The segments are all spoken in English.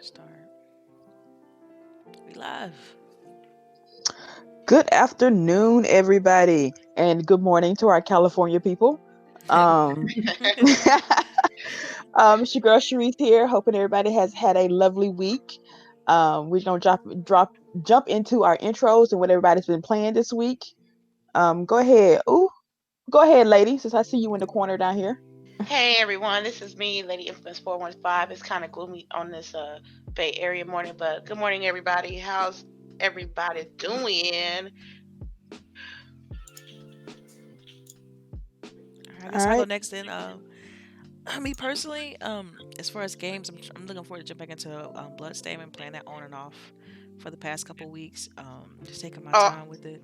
Start. We live. Good afternoon, everybody, and good morning to our California people. Good Um, morning. it's your girl Cherise here. Hoping everybody has had a lovely week. We're gonna jump into our intros and what everybody's been playing this week. Go ahead. Ooh, go ahead, lady. Since I see you in the corner down here. Hey everyone, this is me, Lady Infamous 415. It's kind of gloomy on this Bay Area morning, but good morning everybody. How's everybody doing? I All guess I'll go right. next then. Me personally, as far as games, I'm looking forward to jumping into Bloodstain and playing that on and off for the past couple weeks. Just taking my Oh, time with it.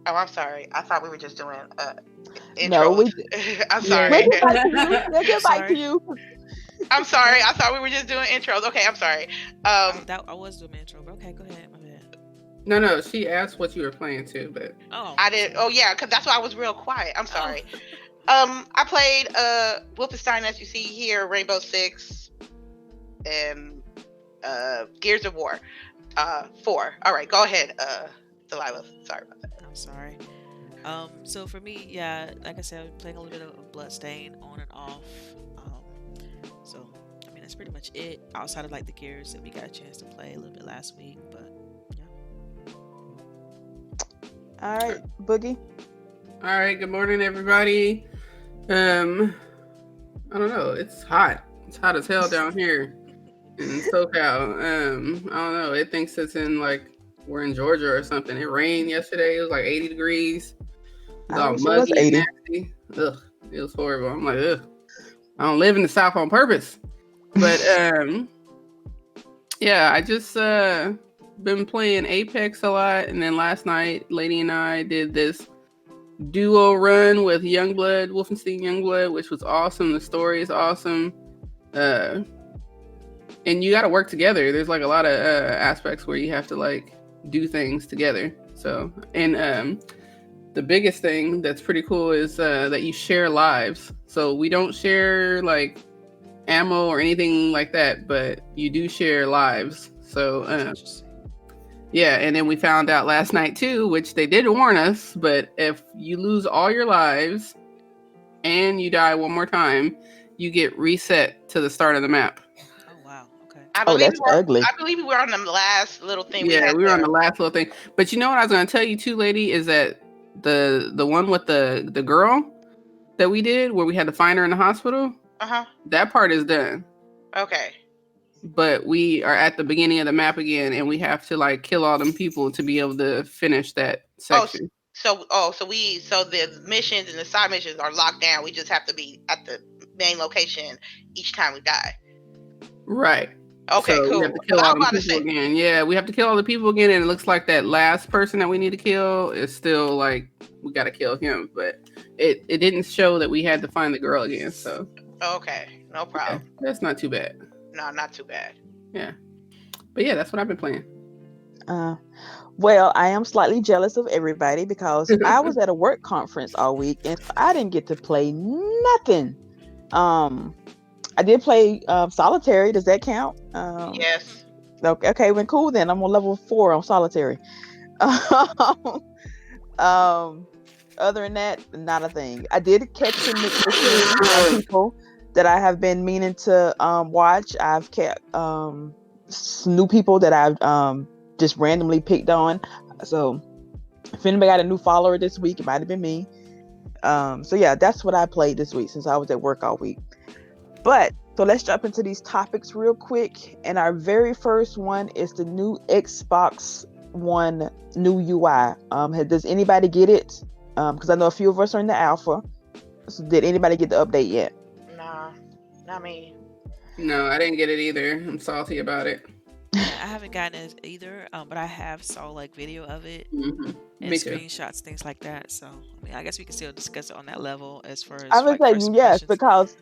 oh, I'm sorry. I thought we were just doing No, intros. I'm we'll sorry. get back to you. We'll I'm get back to sorry. you. I'm sorry. I thought we were just doing intros. Okay, I'm sorry. Um, I was doing my intro, but okay, go ahead. My bad. No, she asked what you were playing too, but Oh, I I'm did. sorry. Oh yeah, because that's why I was real quiet. I'm Oh, sorry. I played Wolfenstein, as you see here, Rainbow Six, and Gears of War. 4. All right, go ahead, Delilah. Sorry about that. I'm sorry. So for me, yeah, like I said, I'm playing a little bit of Bloodstain on and off. Um, so I mean that's pretty much it. Outside of like the Gears that we got a chance to play a little bit last week, but yeah. All right, Boogie. all right. Good morning, everybody. Um, I don't know. It's hot. It's hot as hell down here in SoCal. I don't know. It thinks it's in like we're in Georgia or something. It rained yesterday. It was like 80 degrees. It was I all wish it was muggy and 80. nasty. Ugh, it was horrible. I'm like, ugh. I don't live in the South on purpose. But yeah, I just been playing Apex a lot, and then last night, Lady and I did this duo run with Youngblood, Wolfenstein Youngblood, which was awesome. The story is awesome. Uh, and you got to work together. There's like a lot of aspects where you have to like do things together. So, and the biggest thing that's pretty cool is that you share lives. So we don't share like ammo or anything like that, but you do share lives. So That's interesting. yeah, and then we found out last night too, which they did warn us, but if you lose all your lives and you die one more time, you get reset to the start of the map. Oh wow. Okay. I Oh, believe we that's were. ugly. I believe we were on the last little thing we Yeah, had we were on there. the last little thing. But you know what I was gonna tell you too, lady, is that the one with the girl that we did where we had to find her in the hospital, Uh-huh. that part is done. Okay. But we are at the beginning of the map again and we have to like kill all them people to be able to finish that Oh, section. so the missions and the side missions are locked down. We just have to be at the main location each time we die. Right. Okay, So we have cool. to Because kill I all was them about to people say. again. Yeah, we have to kill all the people again, and it looks like that last person that we need to kill is still like we got to kill him, but it didn't show that we had to find the girl again. So Okay, no yeah, problem. that's not too bad. No, not too bad. Yeah, but yeah, that's what I've been playing. Uh, well, I am slightly jealous of everybody because I was at a work conference all week and so I didn't get to play nothing. Um, I did play solitary. Does that count? Yes. Okay, well, cool then. I'm on level 4 on solitary. um, other than that, not a thing. I did catch some missions from people that I have been meaning to watch. I've kept new people that I've just randomly picked on. So if anybody got a new follower this week, it might have been me. So yeah, that's what I played this week since I was at work all week. But so let's jump into these topics real quick. And our very first one is the new Xbox One new UI. Does anybody get it? Because I know a few of us are in the alpha. So did anybody get the update yet? Nah, not me. No, I didn't get it either. I'm salty about it. Yeah, I haven't gotten it either, but I have saw like video of it Hmm. and Me too. screenshots, things like that. So I mean, I guess we can still discuss it on that level as far I as would like say first yes, impressions. because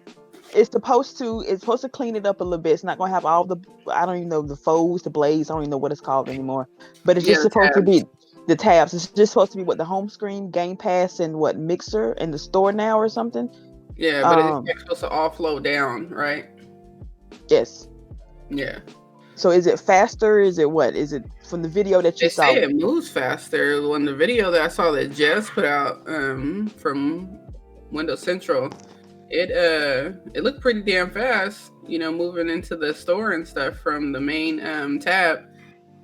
it's supposed to clean it up a little bit. It's not gonna have all the, I don't even know, the folds, the blades. I don't even know what it's called anymore. But it's Yeah, just the supposed to tabs. be the tabs. It's just supposed to be what the home screen, Game Pass, and what Mixer in the store now or something. Yeah, but it's Um, supposed to all flow down, right? yes. Yeah. So is it faster? Is it what? Is it from the video that you They say saw? it moves faster. When the video that I saw that Jess put out from Windows Central, it looked pretty damn fast. Moving into the store and stuff from the main tab.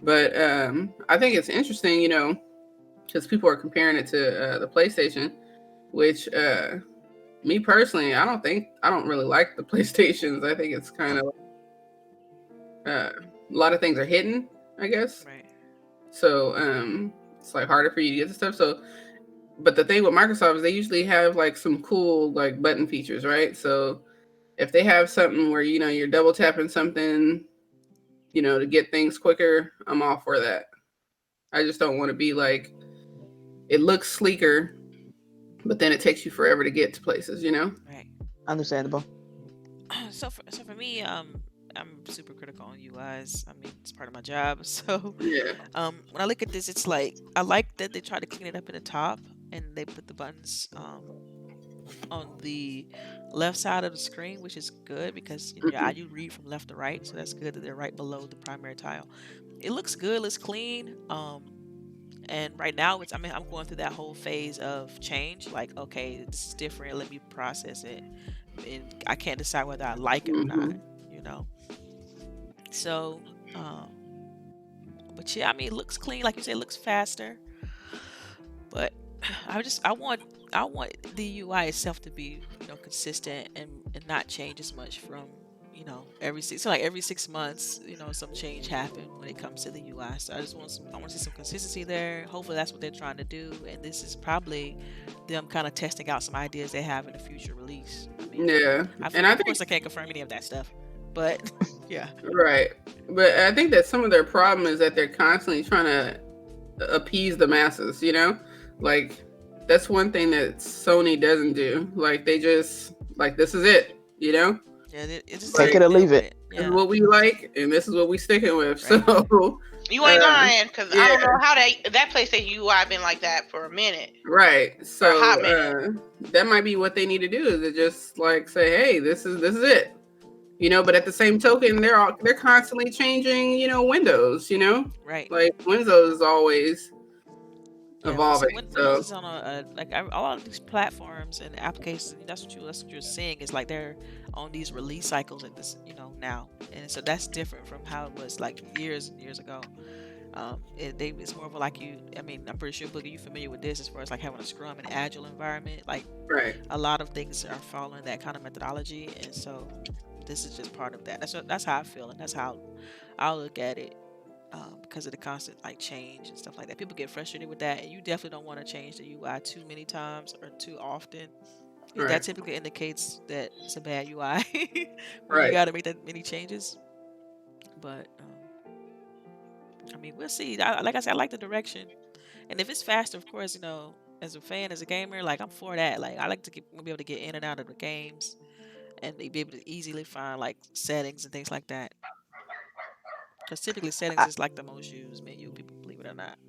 But I think it's interesting, because people are comparing it to the PlayStation, which me personally, I don't really like the PlayStations. I think it's kind of a lot of things are hidden, I guess. Right. So it's like harder for you to get the stuff. So, but the thing with Microsoft is they usually have like some cool like button features, right? So if they have something where you're double tapping something, to get things quicker, I'm all for that. I just don't want to be like, it looks sleeker, but then it takes you forever to get to places, Right. Understandable. So for me, I'm super critical on UIs. I mean, it's part of my job. So Yeah. when I look at this, it's like I like that they try to clean it up in the top and they put the buttons on the left side of the screen, which is good because you read from left to right, so that's good that they're right below the primary tile. It looks good, looks clean. And right now I'm going through that whole phase of change. Like, okay, this is different. Let me process it, and I can't decide whether I like it or not. So, but yeah, I mean, it looks clean, like you said, it looks faster. But I want the UI itself to be consistent and not change as much from every 6 months some change happen when it comes to the UI. So I want to see some consistency there. Hopefully that's what they're trying to do, and this is probably them kind of testing out some ideas they have in a future release. I mean, Yeah, and of course I can't confirm any of that stuff, but yeah. Right. But I think that some of their problem is that they're constantly trying to appease the masses, Like, that's one thing that Sony doesn't do. Like, they just, like, this is it, Yeah, it's just Take it or leave it. This is what we like, and this is what we sticking with. Right. So you ain't lying, because I don't know how that PlayStation UI been like that for a minute. Right. So For a hot minute. that might be what they need to do, is to just like say, hey, this is it. But at the same token, they're constantly changing, Windows, Right. Like Windows is always evolving. Windows is on a lot of these platforms and applications. That's what you're seeing is like they're on these release cycles at this, now, and so that's different from how it was like years and years ago. It's more of like I'm pretty sure, Boogie, you familiar with this as far as like having a Scrum and Agile environment. Like, right. A lot of things are following that kind of methodology, and so this is just part of that. That's how I feel, and that's how I look at it. Because of the constant like change and stuff like that, people get frustrated with that, and you definitely don't want to change the UI too many times or too often. Right. That typically indicates that it's a bad UI. Right. You got to make that many changes. But I mean, we'll see. Like I said, I like the direction, and if it's faster, of course, as a fan, as a gamer, like I'm for that. Like I like to be able to get in and out of the games, and be able to easily find like settings and things like that. Because typically settings is like the most used menu, people, believe it or not.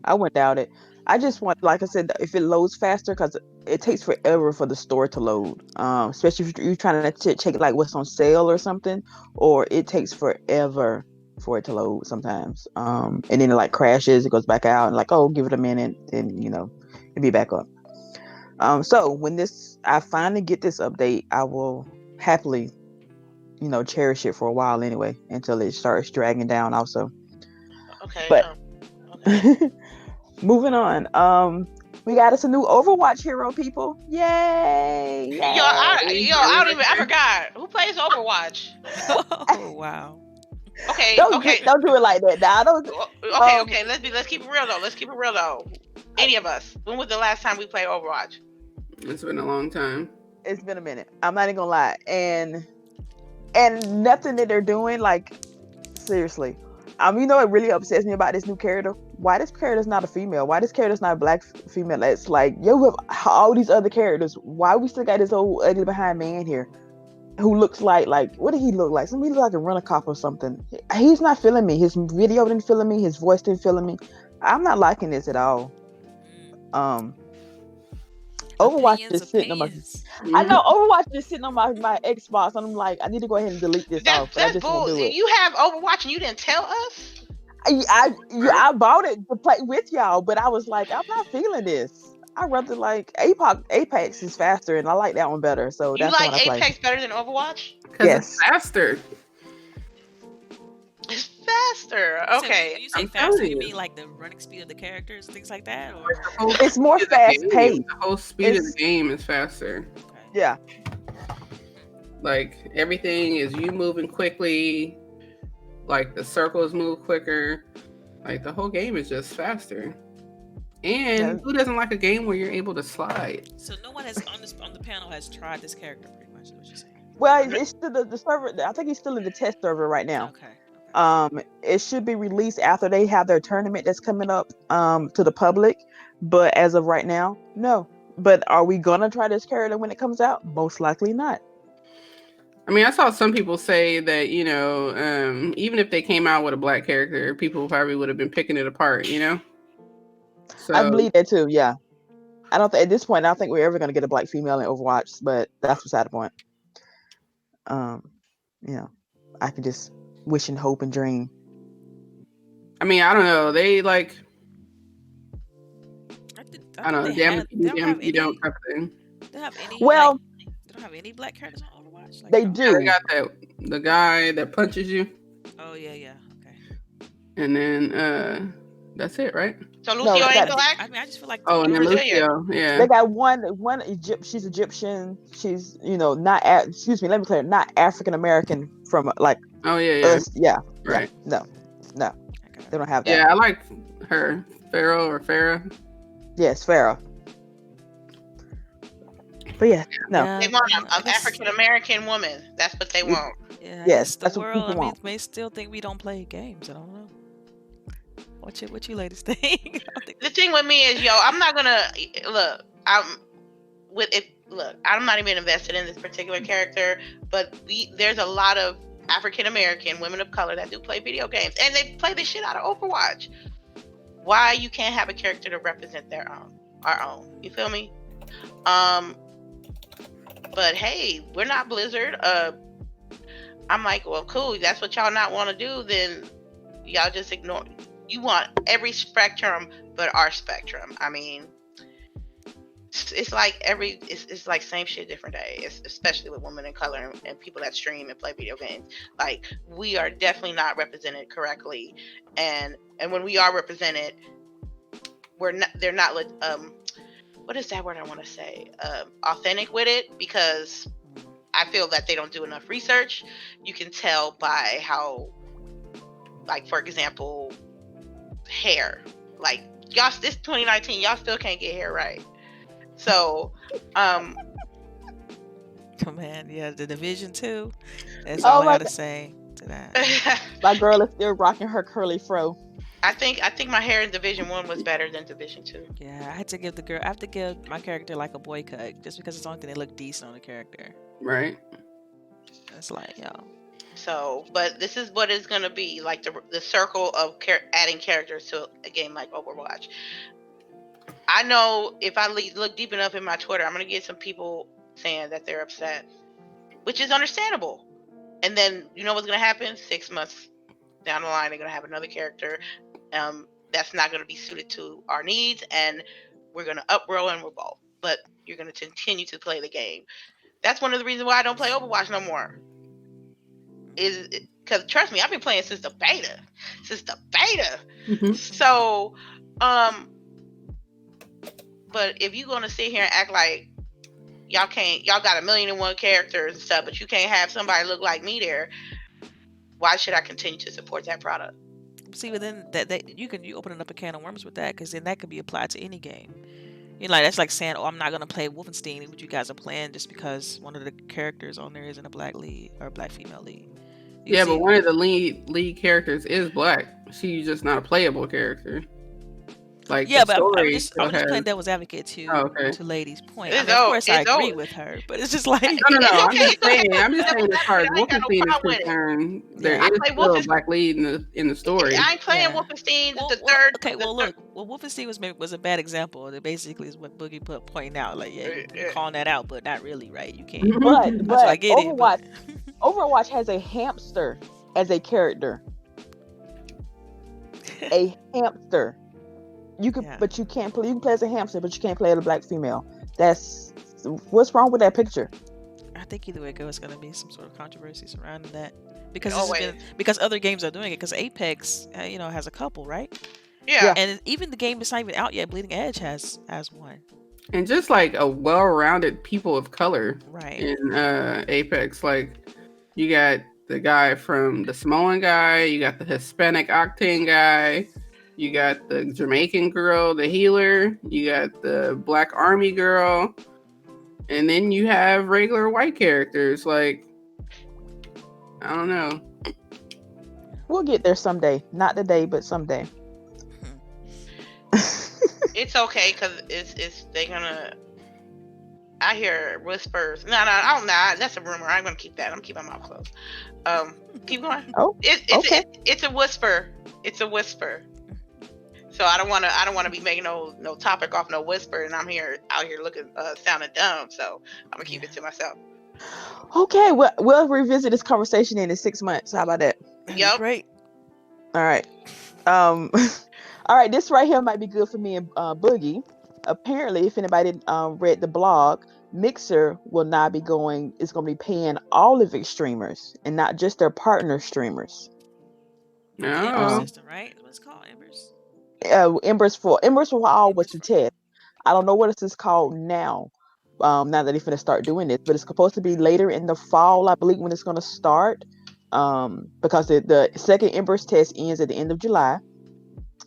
I wouldn't doubt it. I just want, like I said, if it loads faster, because it takes forever for the store to load. Especially if you're trying to check like what's on sale or something, or it takes forever for it to load sometimes. And then it like crashes, it goes back out, and like, oh, give it a minute, then it'll be back up. So when I finally get this update, I will happily cherish it for a while anyway, until it starts dragging down also. Okay. But okay. moving on, we got us a new Overwatch hero, people. Yay! Yo, I forgot. Who plays Overwatch? Oh wow. Okay. Don't do it like that. Now, don't. Okay. Let's keep it real though. Any of us. When was the last time we played Overwatch? It's been a long time. It's been a minute. I'm not even gonna lie, and nothing that they're doing, like, seriously. It really upsets me about this new character. Why this character's not a female? Why this character's not a black female? It's like, you have all these other characters. Why we still got this old ugly behind man here who looks like what did he look like? Somebody look like a rent-a-cop or something. He's not feeling me. His video didn't feel me. His voice didn't feel me. I'm not liking this at all. Overwatch Opinions, is sitting on my. opinions. I know Mhm. Overwatch is sitting on my Xbox, and I'm like, I need to go ahead and delete this off, but I That's just won't bull. do it. You have Overwatch and you didn't tell us. I bought it to play with y'all, but I was like, I'm not feeling this. I rather like Apex is faster, and I like that one better, so You that's the one I like play. Apex better than Overwatch? Because it's Yes, faster. It's faster. So Okay. when you say I'm faster, telling you you. mean like the running speed of the characters, things like that, or The whole it's more speed of the fast game. paced. The whole speed of the It's game is faster. okay. yeah, Like everything is you moving quickly. Like the circles move quicker. Like the whole game is just faster. yeah. And who doesn't like a game where you're able to slide? So no one has on the panel has tried this character, pretty much. Is what you're saying. Well, it's still the server. I think he's still in the test server right now. Okay. Okay. It should be released after they have their tournament that's coming up to the public, but as of right now, no. But are we gonna try this character when it comes out? Most likely not. I mean, I saw some people say that, even if they came out with a black character, people probably would have been picking it apart, So, I believe that too. Yeah, I don't think at this point. I don't think we're ever gonna get a black female in Overwatch, but that's beside the point. Um, I can just wish and hope and dream. I mean, I don't know. They like, I don't know, They damn have. if They you do, don't damn have if you don't any. type of thing. They don't have any. Well, Like, they don't have any black characters on Overwatch. Like they at all? Yeah, they do. got the guy that punches you, Oh yeah, yeah. Okay. and then that's it, right? So No, Lucio they ain't got black? I mean, I just feel like Oh, and He's then Brazilian. Lucio, yeah. they got one Egypt. She's Egyptian. She's not. Excuse me. Let me clear. Not African American from like Oh, yeah, yeah. us. Yeah. Right. No. Okay. They don't have that. Yeah, I like her. Pharaoh or Farah. Yes, Farrah. But yeah, no. Yeah, They want I an guess- African American woman. That's what they want. Yeah, I Yes, guess the that's what world. people I mean, want. may still think we don't play games. I don't know. What you ladies think? I don't think- The thing with me is, I'm not gonna look. I'm not even invested in this particular character, but there's a lot of African American women of color that do play video games, and they play the shit out of Overwatch. Why you can't have a character to represent our own? You feel me? But hey, we're not Blizzard. I'm like, well, cool. That's what y'all not want to do. Then y'all just ignore. You want every spectrum, but our spectrum. I mean, it's like it's like same shit, different day. Especially with women of color and people that stream and play video games. Like we are definitely not represented correctly, and when we are represented, we're not. They're not. What is that word I want to say? Authentic with it, because I feel that they don't do enough research. You can tell by how, like, for example, hair. Like, y'all, this 2019, y'all still can't get hair right. So, Oh man, yeah, the Division 2. That's all I gotta say to that. My girl is still rocking her curly fro. I think my hair in Division 1 was better than Division 2. Yeah, I have to give my character like a boy cut, just because it's the only thing that look decent on the character. Right. It's like, yo. So, but this is what it's gonna be like, the circle of adding characters to a game like Overwatch. I know if I look deep enough in my Twitter, I'm gonna get some people saying that they're upset, which is understandable. And then you know what's gonna happen? 6 months down the line, they're gonna have another character that's not gonna be suited to our needs, and we're gonna uproar and revolt. But you're gonna continue to play the game. That's one of the reasons why I don't play Overwatch no more. Is because trust me, I've been playing since the beta. Mm-hmm. So, but if you're gonna sit here and act like y'all got 1,000,001 characters and stuff, but you can't have somebody look like me there, why should I continue to support that product? See, but then that you opening up a can of worms with that, because then that could be applied to any game. That's like saying, oh, I'm not gonna play Wolfenstein, which you guys are playing, just because one of the characters on there is in a black lead or a black female lead. Yeah, but one of the lead characters is black. She's just not a playable character. Like Yeah, the but I story I still was just playing has. devil's advocate Oh, okay. to Lady's point. I It's mean, of course, I it's agree old. with her, but it's just like, No, It's I'm okay. just It's okay. saying. I'm just saying, Devil's as far as advocate, I ain't got no Wolfenstein is problem with it. concerned, there yeah, I is play still a Wolfenstein. black lead in the story. I ain't playing yeah. Wolfenstein. Well, The third. okay. The Well, third. look. Well, Wolfenstein was a bad example. That basically is what Boogie put pointing out. Like, yeah, you uh, calling that out, but not really, right? You can't. So I But get it, but Overwatch has a hamster as a character. A hamster. You could, yeah, but you can't play. You can play as a hamster, but you can't play as a black female. That's what's wrong with that picture. I think either way it goes, going to be some sort of controversy surrounding that because Always. because other games are doing it. Because Apex, has a couple, right? Yeah. And even the game that's not even out yet, Bleeding Edge has one, And just like a well-rounded people of color right? in Apex. Like you got the guy from the Samoan guy, you got the Hispanic Octane guy, you got the Jamaican girl, the healer, you got the Black Army girl, and then you have regular white characters. Like, I don't know. We'll get there someday. Not today, but someday. It's okay because it's they're gonna. I hear whispers. No, I don't know. That's a rumor. I'm gonna keep that. I'm keeping my mouth closed. Keep going. Oh, okay. It's a whisper. It's a whisper. So I don't want to be making no topic off no whisper, and I'm out here looking sounding dumb. So I'm gonna keep it to myself. Okay, we'll revisit this conversation in 6 months. How about that? Yep. Great. All right. All right. This right here might be good for me and Boogie. Apparently, if anybody read the blog, Mixer will now be going. It's going to be paying all of its streamers and not just their partner streamers. The Ember Oh. system, right? What's it called? Embers. Embers for all was the test. I don't know what this is called now. Now that they're going to start doing this, but it's supposed to be later in the fall, I believe, when it's going to start. Because the second Embers test ends at the end of July,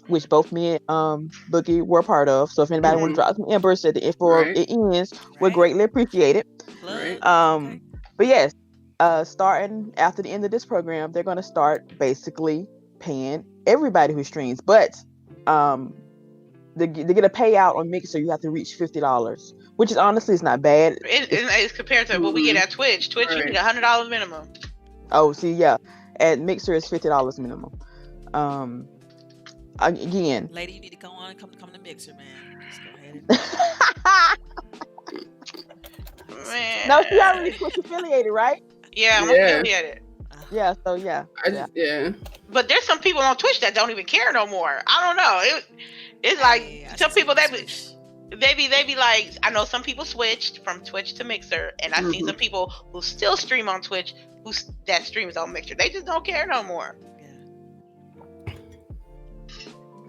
which both me and Boogie were a part of. So if anybody want to drop some Embers at the end before Right. it ends, we'd Right. greatly appreciate it. Right. Okay. But yes, starting after the end of this program, they're going to start basically paying everybody who streams. But to get a payout on Mixer, you have to reach $50, which is honestly it's not bad. It's compared to what we get at Twitch. Twitch, you Right. need $100 minimum. Oh, see, yeah, at Mixer is $50 minimum. Again, Lady, you need to come to Mixer, man. Just go ahead and Man. no, she already Twitch affiliated, right? Yeah, I'm Yeah. affiliated. Yeah, so yeah. Yeah. But there's some people on Twitch that don't even care no more. I don't know. It's like Hey, I some see people switch. they be like, I know some people switched from Twitch to Mixer, and I've seen some people who still stream on Twitch that streams on Mixer. They just don't care no more.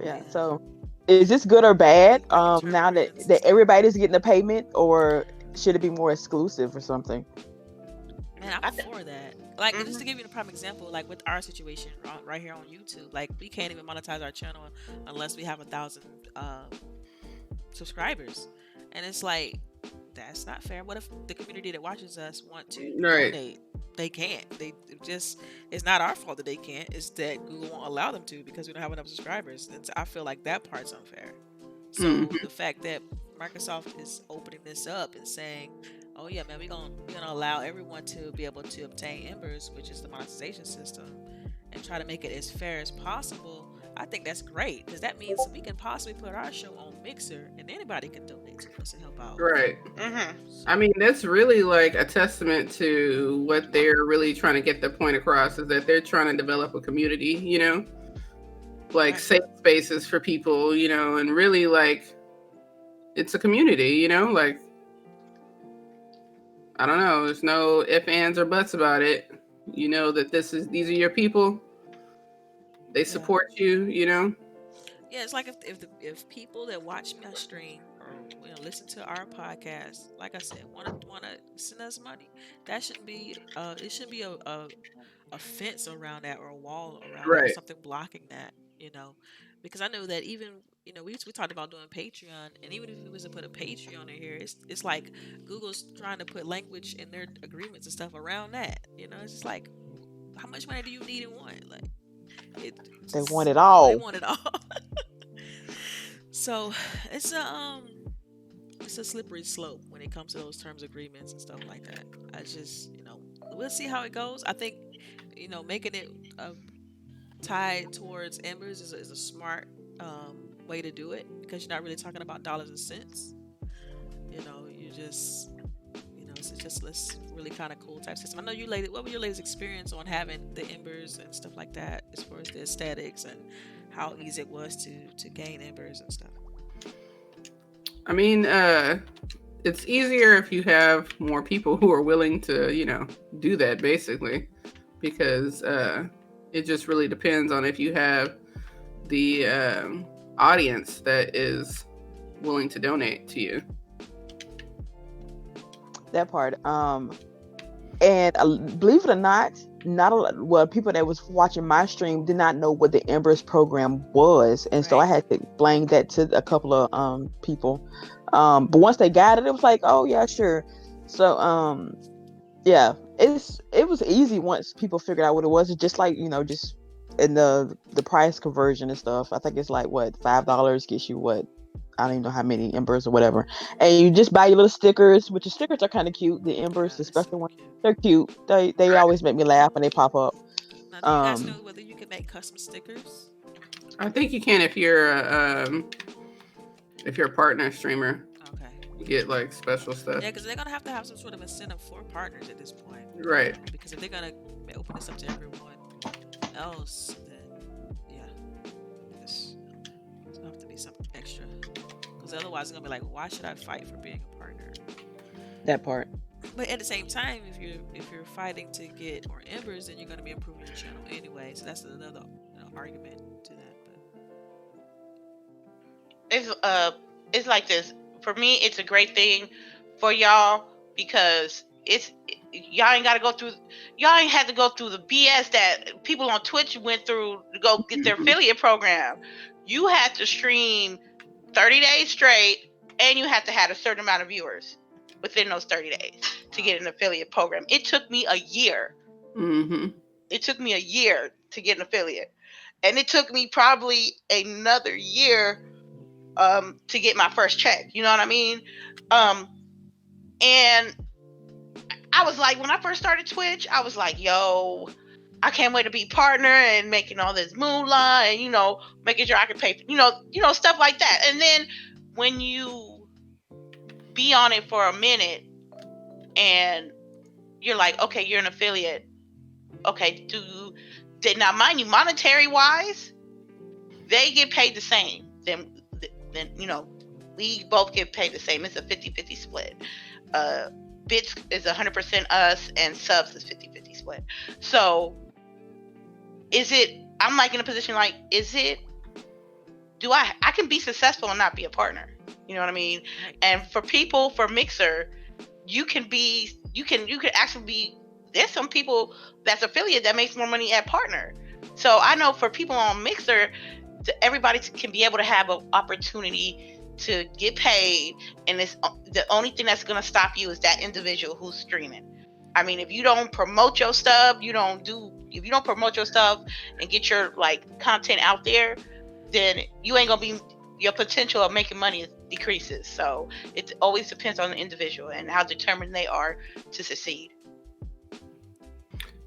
Yeah. So, is this good or bad? Now that everybody's getting a payment, or should it be more exclusive or something? Man, I'm for that. Like, just to give you a prime example, like with our situation right here on YouTube, like we can't even monetize our channel unless we have 1,000 subscribers, and it's like that's not fair. What if the community that watches us want to donate? They can't. It's not our fault that they can't. It's that Google won't allow them to because we don't have enough subscribers. And so I feel like that part's unfair. So the fact that Microsoft is opening this up and saying, "Oh yeah, man, we're gonna allow everyone to be able to obtain Embers, which is the monetization system, and try to make it as fair as possible." I think that's great because that means we can possibly put our show on Mixer and anybody can donate to us and help out. Right. I mean, that's really like a testament to what they're really trying to get their point across, is that they're trying to develop a community, like safe spaces for people, and really like it's a community, like I don't know, there's no ifs, ands, or buts about it. You know that these are your people. They support you, Yeah, it's like if people that watch my stream or listen to our podcast, like I said, want to send us money, that shouldn't be it shouldn't be a fence around that or a wall around that or something blocking that, because I know that even we talked about doing Patreon, and even if we was to put a Patreon in here, it's like Google's trying to put language in their agreements and stuff around that. It's just like, how much money do you need in one? Like, they want it all. They want it all. So it's a slippery slope when it comes to those terms agreements and stuff like that. I just, we'll see how it goes. I think, making it uh, tied towards embers is a smart way to do it because you're not really talking about dollars and cents. You just, it's just this really kind of cool type system. I know you ladies, what was your latest experience on having the embers and stuff like that as far as the aesthetics and how easy it was to gain embers and stuff? I mean, it's easier if you have more people who are willing to, do that basically, because it just really depends on if you have the audience that is willing to donate to you. That part. And believe it or not, not a well, people that was watching my stream did not know what the Embers program was, and so I Right. had to explain that to a couple of people. But once they got it, it was like, oh yeah, sure. So yeah, it was easy once people figured out what it was. It's just like just in the price conversion and stuff. I think it's like what $5 gets you what. I don't even know how many embers or whatever. And you just buy your little stickers, which the stickers are kind of cute. The embers, Yeah, the they're super special ones, cute. they're cute. They Right. always make me laugh when they pop up. Now, do you guys Um, know whether you can make custom stickers? I think you can if you're a partner streamer, Okay. you get like special stuff. Yeah, because they're gonna have to have some sort of incentive for partners at this point. Right. Because if they're gonna open this up to everyone else, then yeah, it's gonna have to be something extra. Because otherwise, it's gonna be like, why should I fight for being a partner? that part. But at the same time, if you're fighting to get more embers, then you're gonna be improving your channel anyway. So that's another argument to that. It's like this. For me, it's a great thing for y'all because y'all ain't had to go through the BS that people on Twitch went through to go get their affiliate program. You had to stream 30 days straight and you had to have a certain amount of viewers within those 30 days to get an affiliate program. It took me a year. Mm-hmm. It took me a year to get an affiliate. And it took me probably another year to get my first check. You know what I mean? And I was like, when I first started Twitch, I was like, yo, I can't wait to be partner and making all this moolah and making sure I can pay for, stuff like that. And then when you be on it for a minute and you're like, okay, you're an affiliate. Okay, now mind you, monetary wise, they get paid the same. Then we both get paid the same. It's a 50-50 split. Bits is 100% us and subs is 50-50 split. So I'm like in a position like, do I can be successful and not be a partner? You know what I mean? Right. And for Mixer, you can actually be, there's some people that's affiliate that makes more money at partner. So I know for people on Mixer, everybody can be able to have an opportunity to get paid, and it's the only thing that's going to stop you is that individual who's streaming. I mean, if you don't promote your stuff, if you don't promote your stuff and get your content out there, then you ain't gonna be, your potential of making money decreases. So it always depends on the individual and how determined they are to succeed.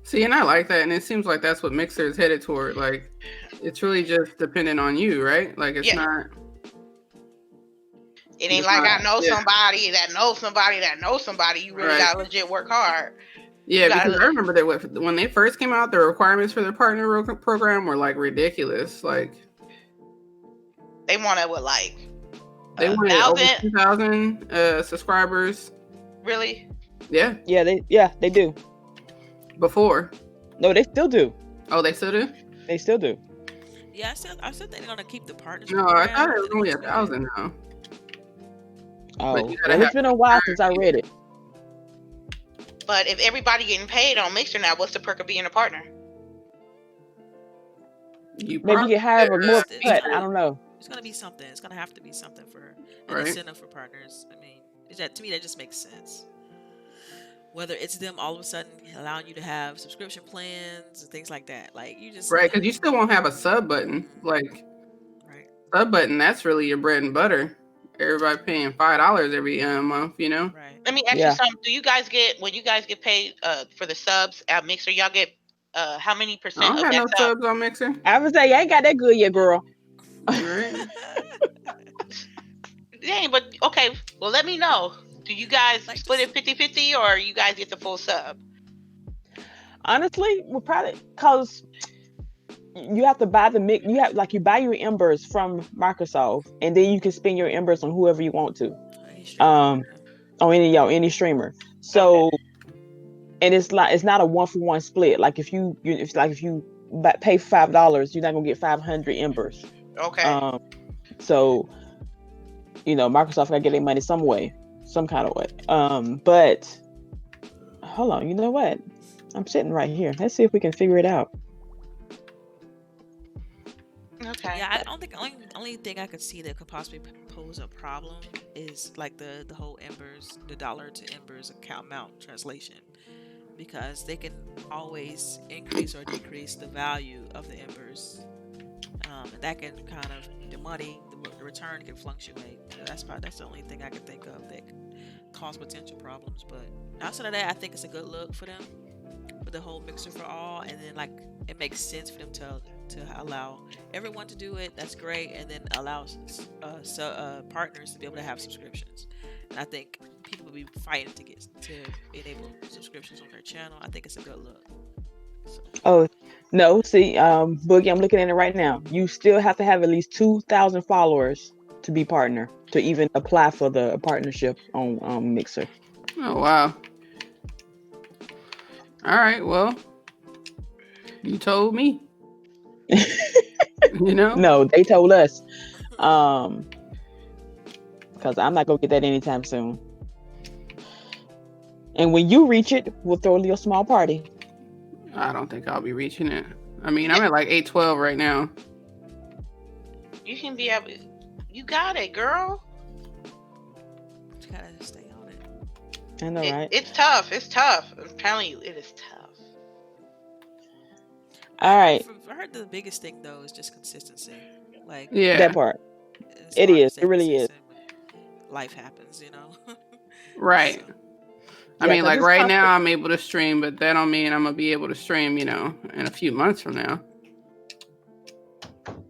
See, and I like that, and it seems like that's what Mixer is headed toward. Like, it's really just dependent on you, right? Like, it's not. It ain't like I know somebody that knows somebody that knows somebody. You really gotta legit work hard. Yeah, because I remember that when they first came out, the requirements for their partner program were like ridiculous. Like, they wanted they wanted over 2,000 subscribers. Really? Yeah, they do. Before? No, they still do. Oh, they still do? They still do. Yeah, I still think they're gonna keep the partners. No, I thought it was only 1,000 now. Oh, well, it's been a while since I read it. But if everybody getting paid on Mixer now, what's the perk of being a partner? Maybe you get higher or more cut. I don't know. It's gonna be something. It's gonna have to be something for an incentive for partners. I mean, to me that just makes sense. Whether it's them all of a sudden allowing you to have subscription plans and things like that, like you just because you still won't have a sub button, like. Right. sub button, that's really your bread and butter. Everybody paying $5 every month, you know? Right. Let me ask you Yeah. something. Do you guys get when you guys get paid for the subs at Mixer? Y'all get how many I percent don't of have that no sub? subs on Mixer. I would say you ain't got that good yet, girl. Right? Dang, but okay. Well, let me know. Do you guys Like split just it 50-50 or you guys get the full sub? Honestly, we're probably because you have to buy you buy your embers from Microsoft, and then you can spend your embers on whoever you want to, any streamer. um, on any streamer. Okay. So, and it's not a 1-for-1 split. Like if you pay $5, you're not gonna get 500 embers. Okay. Um, so Microsoft gotta get their money some way, some kind of way. But hold on, you know what? I'm sitting right here. Let's see if we can figure it out. Okay. Yeah, I don't think only thing I could see that could possibly pose a problem is like the whole embers, the dollar to embers account amount translation, because they can always increase or decrease the value of the embers, and that can kind of the return can fluctuate. So that's the only thing I can think of that could cause potential problems. But outside of that, I think it's a good look for them with the whole Mixer for all, and then like it makes sense for them to allow everyone to do it. That's great, and then allow partners to be able to have subscriptions. And I think people will be fighting to enable subscriptions on their channel. I think it's a good look. So, Oh, no, see, Boogie, I'm looking at it right now. You still have to have at least 2,000 followers to be partner, to even apply for the partnership on Mixer. Oh, wow. All right, well, you told me. You know? No, they told us. Because I'm not gonna get that anytime soon. And when you reach it, we'll throw a little small party. I don't think I'll be reaching it. I mean, I'm at like 812 right now. You can be able. You got it, girl. you gotta stay on it. I know, right? It's tough. It's tough. I'm telling you, it is tough. All right, I heard the biggest thing though is just consistency. Like Yeah. that part. it's It hard to is. stay It really is. consistent when life happens, you know. Right. So, I Yeah, mean, 'cause like it's right tough. now I'm able to stream, but that don't mean I'm gonna be able to stream, in a few months from now.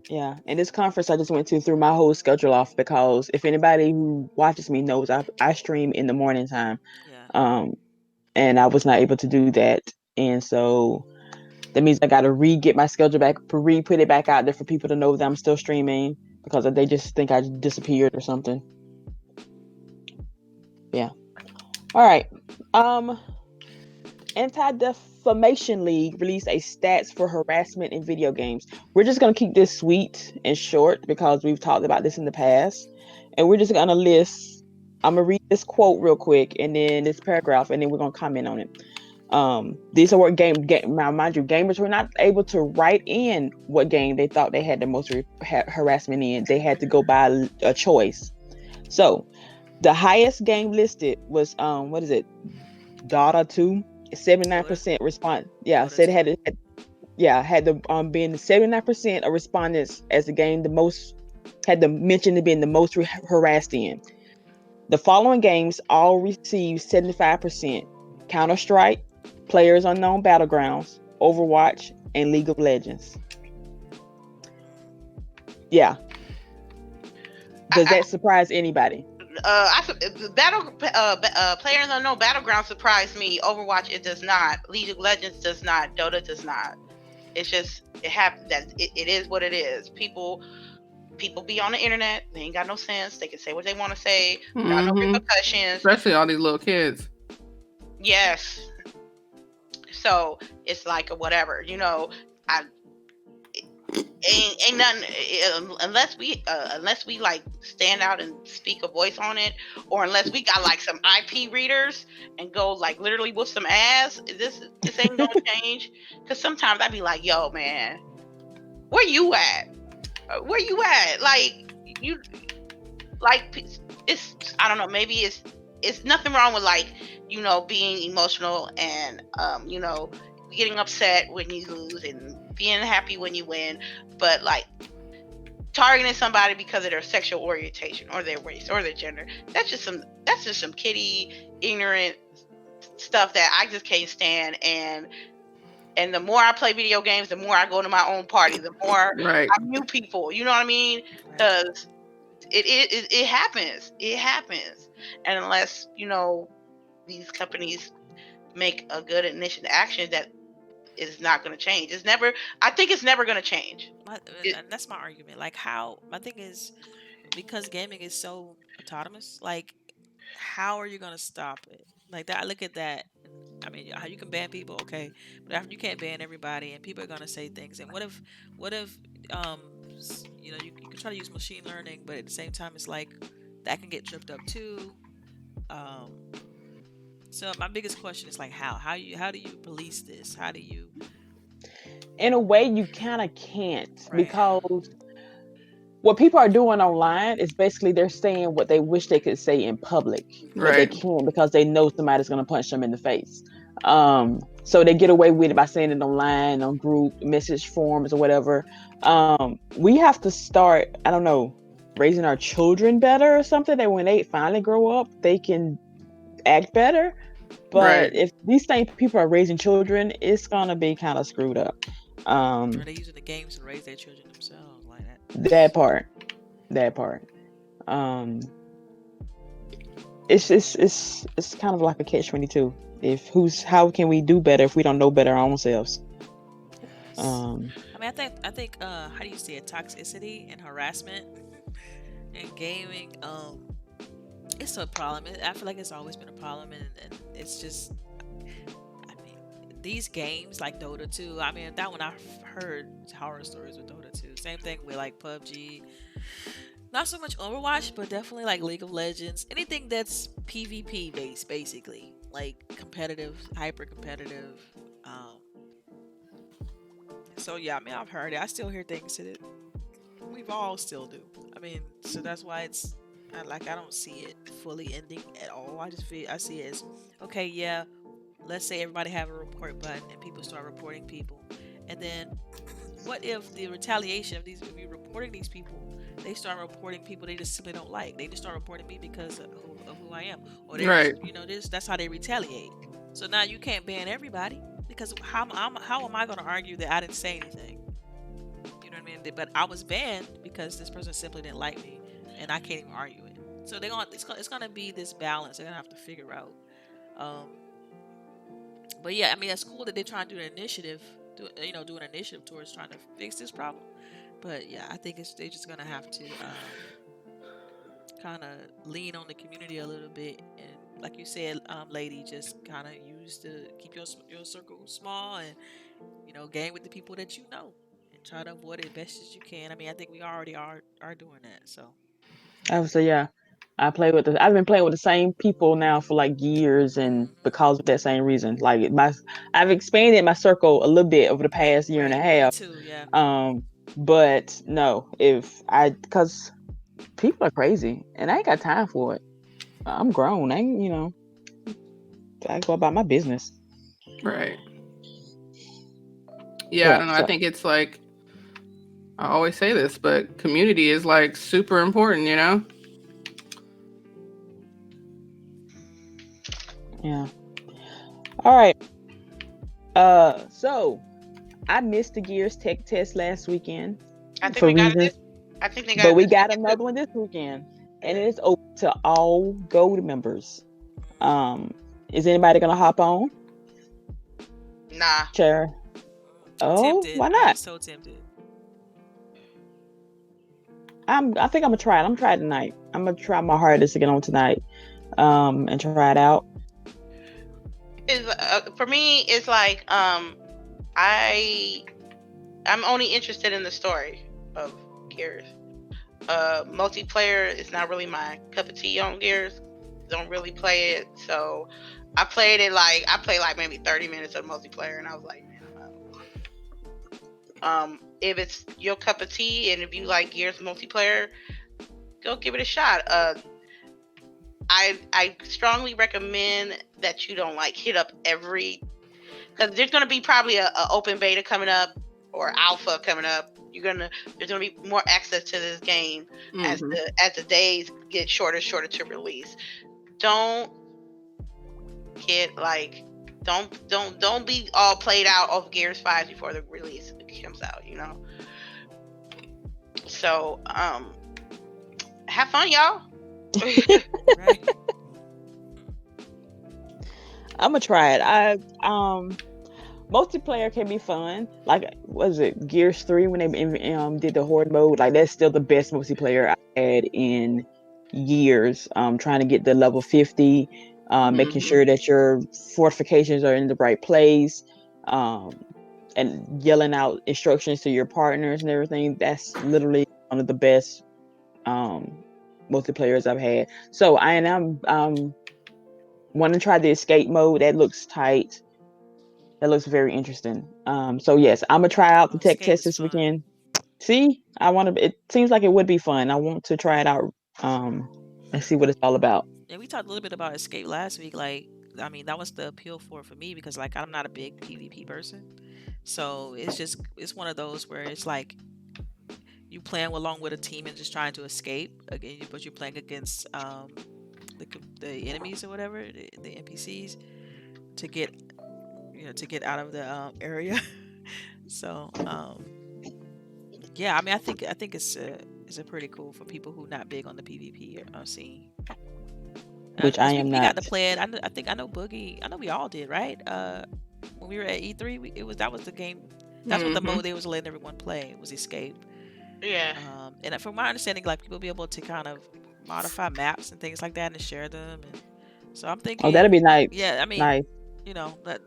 Yeah, and this conference I just went to threw my whole schedule off because if anybody who watches me knows I stream in the morning time, yeah. and I was not able to do that, and so that means I got to get my schedule back, put it back out there for people to know that I'm still streaming because they just think I disappeared or something. Yeah. All right. Anti-Defamation League released a stats for harassment in video games. We're just going to keep this sweet and short because we've talked about this in the past. And we're just going to list, I'm going to read this quote real quick and then this paragraph, and then we're going to comment on it. These are what now, mind you, gamers were not able to write in what game they thought they had the most harassment in. They had to go by a choice. So the highest game listed was, what is it? Dota 2. 79% response. Yeah, Dota said 2. had the been 79% of respondents as the game the most had the mention of being the most harassed in. The following games all received 75%: Counter Strike, Players Unknown Battlegrounds, Overwatch, and League of Legends. Yeah. Does that surprise anybody? Players Unknown Battleground surprised me. Overwatch, it does not. League of Legends does not. Dota does not. It's just it happens. That it is what it is. People be on the internet. They ain't got no sense. They can say what they want to say without no repercussions. Especially all these little kids. Yes. So it's like a whatever. Ain't nothing unless we like stand out and speak a voice on it, or unless we got like some IP readers and go like literally with some ass. This ain't gonna change. Because sometimes I be like, yo, man, where you at? Where you at? Like you, like it's I don't know. Maybe it's nothing wrong with like being emotional and getting upset when you lose and being happy when you win, but like targeting somebody because of their sexual orientation or their race or their gender. That's just some kiddie, ignorant stuff that I just can't stand. And the more I play video games, the more I go to my own party, the more Right. I meet people. You know what I mean? Right. Because it happens. It happens. And unless, these companies make a good initiative action, that is not going to change. I think it's never going to change. And that's my argument. Like, how my thing is, because gaming is so autonomous. Like, how are you gonna stop it? Like that. I look at that. I mean, how you can ban people, okay, but after you can't ban everybody, and people are gonna say things. And what if, um, you can try to use machine learning, but at the same time, it's like that can get tripped up too. Um, so my biggest question is like, how do you police this? How do you? In a way, you kind of can't, Right. because what people are doing online is basically they're saying what they wish they could say in public, but they Right. can't because they know somebody's going to punch them in the face. So they get away with it by saying it online, on group message forums or whatever. We have to start, I don't know, raising our children better or something, that when they finally grow up, they can act better. Right. But if these same people are raising children, it's going to be kind of screwed up. Are they using the games to raise their children themselves like that? That part. That part. Um, it's kind of like a catch-22. How can we do better if we don't know better our own selves? Yes. I mean, I think how do you say it? Toxicity and harassment and gaming. It's a problem. I feel like it's always been a problem, and it's just. I mean, these games like Dota 2. I mean, that one I've heard horror stories with Dota 2. Same thing with like PUBG. Not so much Overwatch, but definitely like League of Legends. Anything that's PvP based, basically, like competitive, hyper competitive. Um, so yeah, I mean, I've heard it. I still hear things that we've all still do. I mean, so that's why I don't see it fully ending at all. I see it as okay, yeah. Let's say everybody have a report button and people start reporting people, and then what if the retaliation of if you're reporting these people, they start reporting people they just simply don't like. They just start reporting me because of who I am, or they Right. just that's how they retaliate. So now you can't ban everybody because how am I going to argue that I didn't say anything? You know what I mean? But I was banned because this person simply didn't like me, and I can't even argue it. So it's gonna be this balance they're gonna have to figure out. Um, but yeah, I mean it's cool that they're trying to do an initiative, do an initiative towards trying to fix this problem. But yeah, I think they're just gonna have to kind of lean on the community a little bit, and like you said, lady, just kind of keep your circle small, and game with the people that you know, and try to avoid it best as you can. I mean, I think we already are doing that. So I would say, yeah. I've been playing with the same people now for like years, and because of that same reason, like I've expanded my circle a little bit over the past year and a right, me half. too. Yeah, But no, because people are crazy and I ain't got time for it. I'm grown. I go about my business. Right. Yeah, I Yeah. don't know. I So think it's like, I always say this, but community is like super important, you know? yeah. All right. So I missed the Gears Tech test last weekend I think for we got it. reasons, I think they got but it we this got weekend too. another one this weekend, and it is open to all Gold members. Um, is anybody gonna hop on? Nah. Sure. I'm Oh, tempted. why I am not? so tempted. I think I'm gonna try it. I'm gonna try it tonight. I'm gonna try my hardest to get on tonight. And try it out. For me, it's like I'm only interested in the story of Gears. Multiplayer is not really my cup of tea on Gears. Don't really play it, so I played like maybe 30 minutes of multiplayer, and I was like, man, I'm out. If it's your cup of tea and if you like Gears multiplayer, go give it a shot. I strongly recommend that you don't like hit up every, because there's gonna be probably a open beta coming up or alpha coming up, there's gonna be more access to this game as the days get shorter to release. Don't get like don't be all played out of Gears 5 before the release comes out, you know. So have fun, y'all. Right. I'm gonna try it. Multiplayer can be fun. Like, was it Gears 3 when they did the horde mode? Like, that's still the best multiplayer I had in years. Trying to get the level 50, making sure that your fortifications are in the right place, and yelling out instructions to your partners and everything. That's literally one of the best multiplayers I've had. So I am want to try the escape mode. That looks tight. That looks very interesting. So yes, I'm gonna try out the tech Escape test is this fun. weekend. See, I want to. It seems like it would be fun. I want to try it out. And see what it's all about. Yeah, we talked a little bit about Escape last week. Like, I mean, that was the appeal for me because like I'm not a big PvP person, so it's one of those where it's like you playing along with a team and just trying to escape again, but you're playing against the enemies or whatever, the NPCs to get to get out of the area. So yeah, I mean, I think it's pretty cool for people who not big on the PvP scene. Which I Because am we got to not. play it. I think I know Boogie. I know we all did, right? When we were at E3, that was the game. That's what the mode they was letting everyone play. It was Escape. Yeah. And from my understanding, like people be able to kind of modify maps and things like that and share them. And so I'm thinking, Oh, that'd be nice. yeah, I mean, Nice. but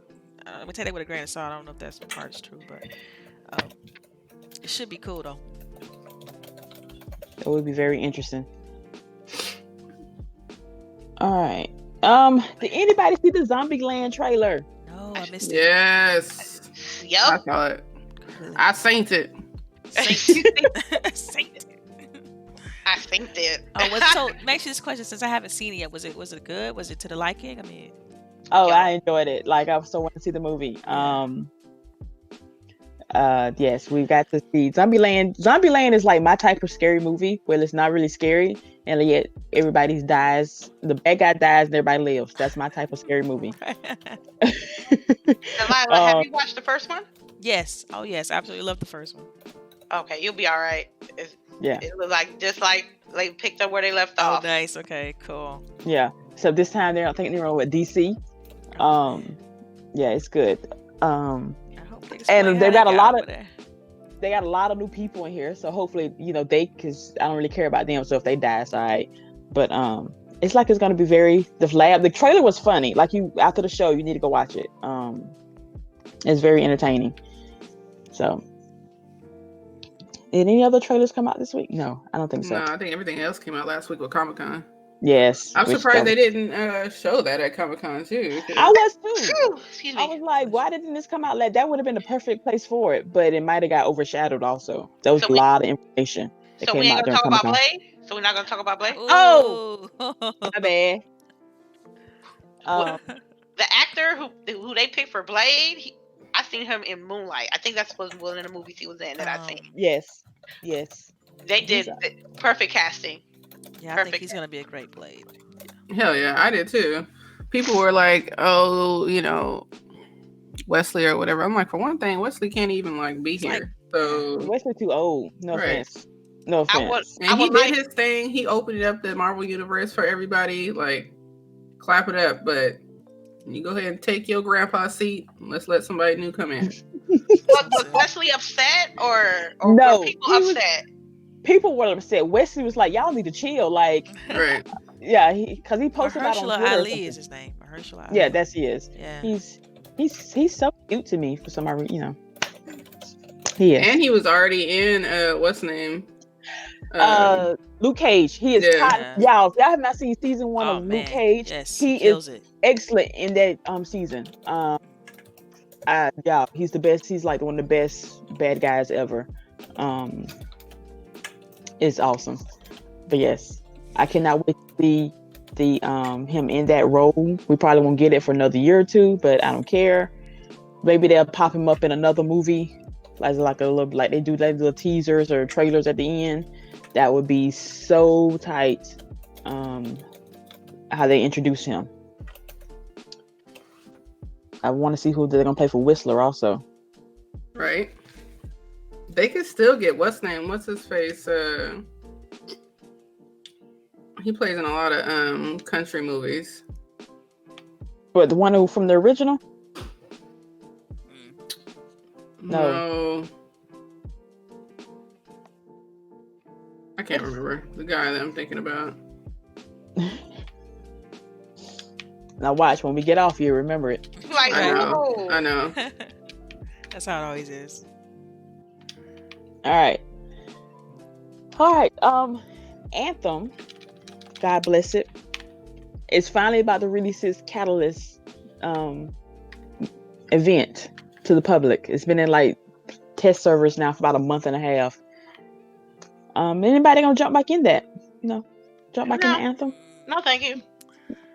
I'm gonna take that with a grain of salt. I don't know if that's part is true, but it should be cool though. It would be very interesting. All right. Did anybody see the Zombieland trailer? No, I missed it. Yes. I Yep. saw it. Completely. I saint it. Saint. I think that. So make sure this question, since I haven't seen it yet, was it good? Was it to the liking? I mean, Oh, Yeah. I enjoyed it. Like, I so want to see the movie. Yes, we got to see Zombieland. Zombieland is like my type of scary movie where it's not really scary and yet everybody dies. The bad guy dies and everybody lives. That's my type of scary movie. Delilah, have you watched the first one? yes. Oh yes, absolutely love the first one. Okay, you'll be all right. Yeah. It was like just like they picked up where they left Oh, off. nice. Okay, cool. Yeah. So this time I think they're on with DC. Yeah, it's good. I hope they And they explain how got a lot over of there. they got a lot of new people in here, so hopefully because I don't really care about them, so if they die, it's all right. But it's like it's gonna be the trailer was funny. Like, you after the show, you need to go watch it. It's very entertaining. So, did any other trailers come out this week? No, I don't think so. No, I think everything else came out last week with Comic-Con. Yes, I'm surprised they didn't show that at Comic-Con too. I was too. Phew, excuse me. I was like, why didn't this come out? Like, that would have been the perfect place for it, but it might have got overshadowed. Also, there was So a lot of information that So we came ain't out gonna during talk about Comic-Con. Blade. So we're not gonna talk about Blade. Oh! Ooh. My bad. The actor who they picked for Blade, I seen him in Moonlight. I think that's one of the movies he was in that I seen. Yes. They did perfect casting. Yeah, I think Perfect. he's gonna be a great Blade. Hell yeah, I did too. People were like, "Oh, Wesley or whatever." I'm like, for one thing, Wesley can't even be It's here. So Wesley too old. No Right. offense. No offense. And he did his thing. He opened up the Marvel Universe for everybody. Like, clap it up. But you go ahead and take your grandpa's seat. And let's let somebody new come in. Was Wesley upset or No, were people he was- upset? People were upset. Wesley was like, "Y'all need to chill." Like, Right. yeah, because he posted out on Mahershala Twitter. or Ali something. is his name. Mahershala Ali. Yeah, that's he is. Yeah. He's so cute to me for some reason. He is. And he was already in what's the name? Luke Cage. He is top. Yeah. Y'all have not seen season 1 of Luke Cage. Yes, he kills is it. excellent in that season. Yeah, he's the best. He's like one of the best bad guys ever. It's awesome. But yes, I cannot wait to see him in that role. We probably won't get it for another year or two, but I don't care. Maybe they'll pop him up in another movie like a little, like they do like little teasers or trailers at the end. That would be so tight. How they introduce him. I want to see who they're gonna play for Whistler also. Right. They could still get what's his face. He plays in a lot of country movies. But the one who from the original? No. I can't remember the guy that I'm thinking about. Now watch, when we get off here, remember it. Like, I know. That's how it always is. All right. Anthem, God bless it, is finally about to release its Catalyst event to the public. It's been in like test servers now for about a month and a half. Anybody gonna jump back in that? Jump back into Anthem? No, thank you.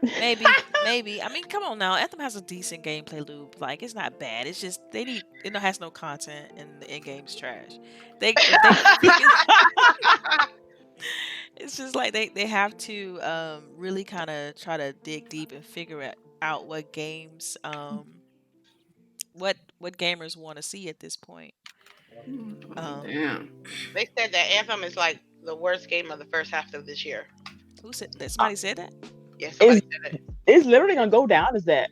Maybe. I mean, come on now. Anthem has a decent gameplay loop. Like, it's not bad. It's just it has no content, and the in-game's trash. It's just like they have to really kind of try to dig deep and figure out what games what gamers want to see at this point. Damn. They said that Anthem is like the worst game of the first half of this year. Who said that? Somebody said that? Yeah, somebody said it. It's literally gonna go down as that.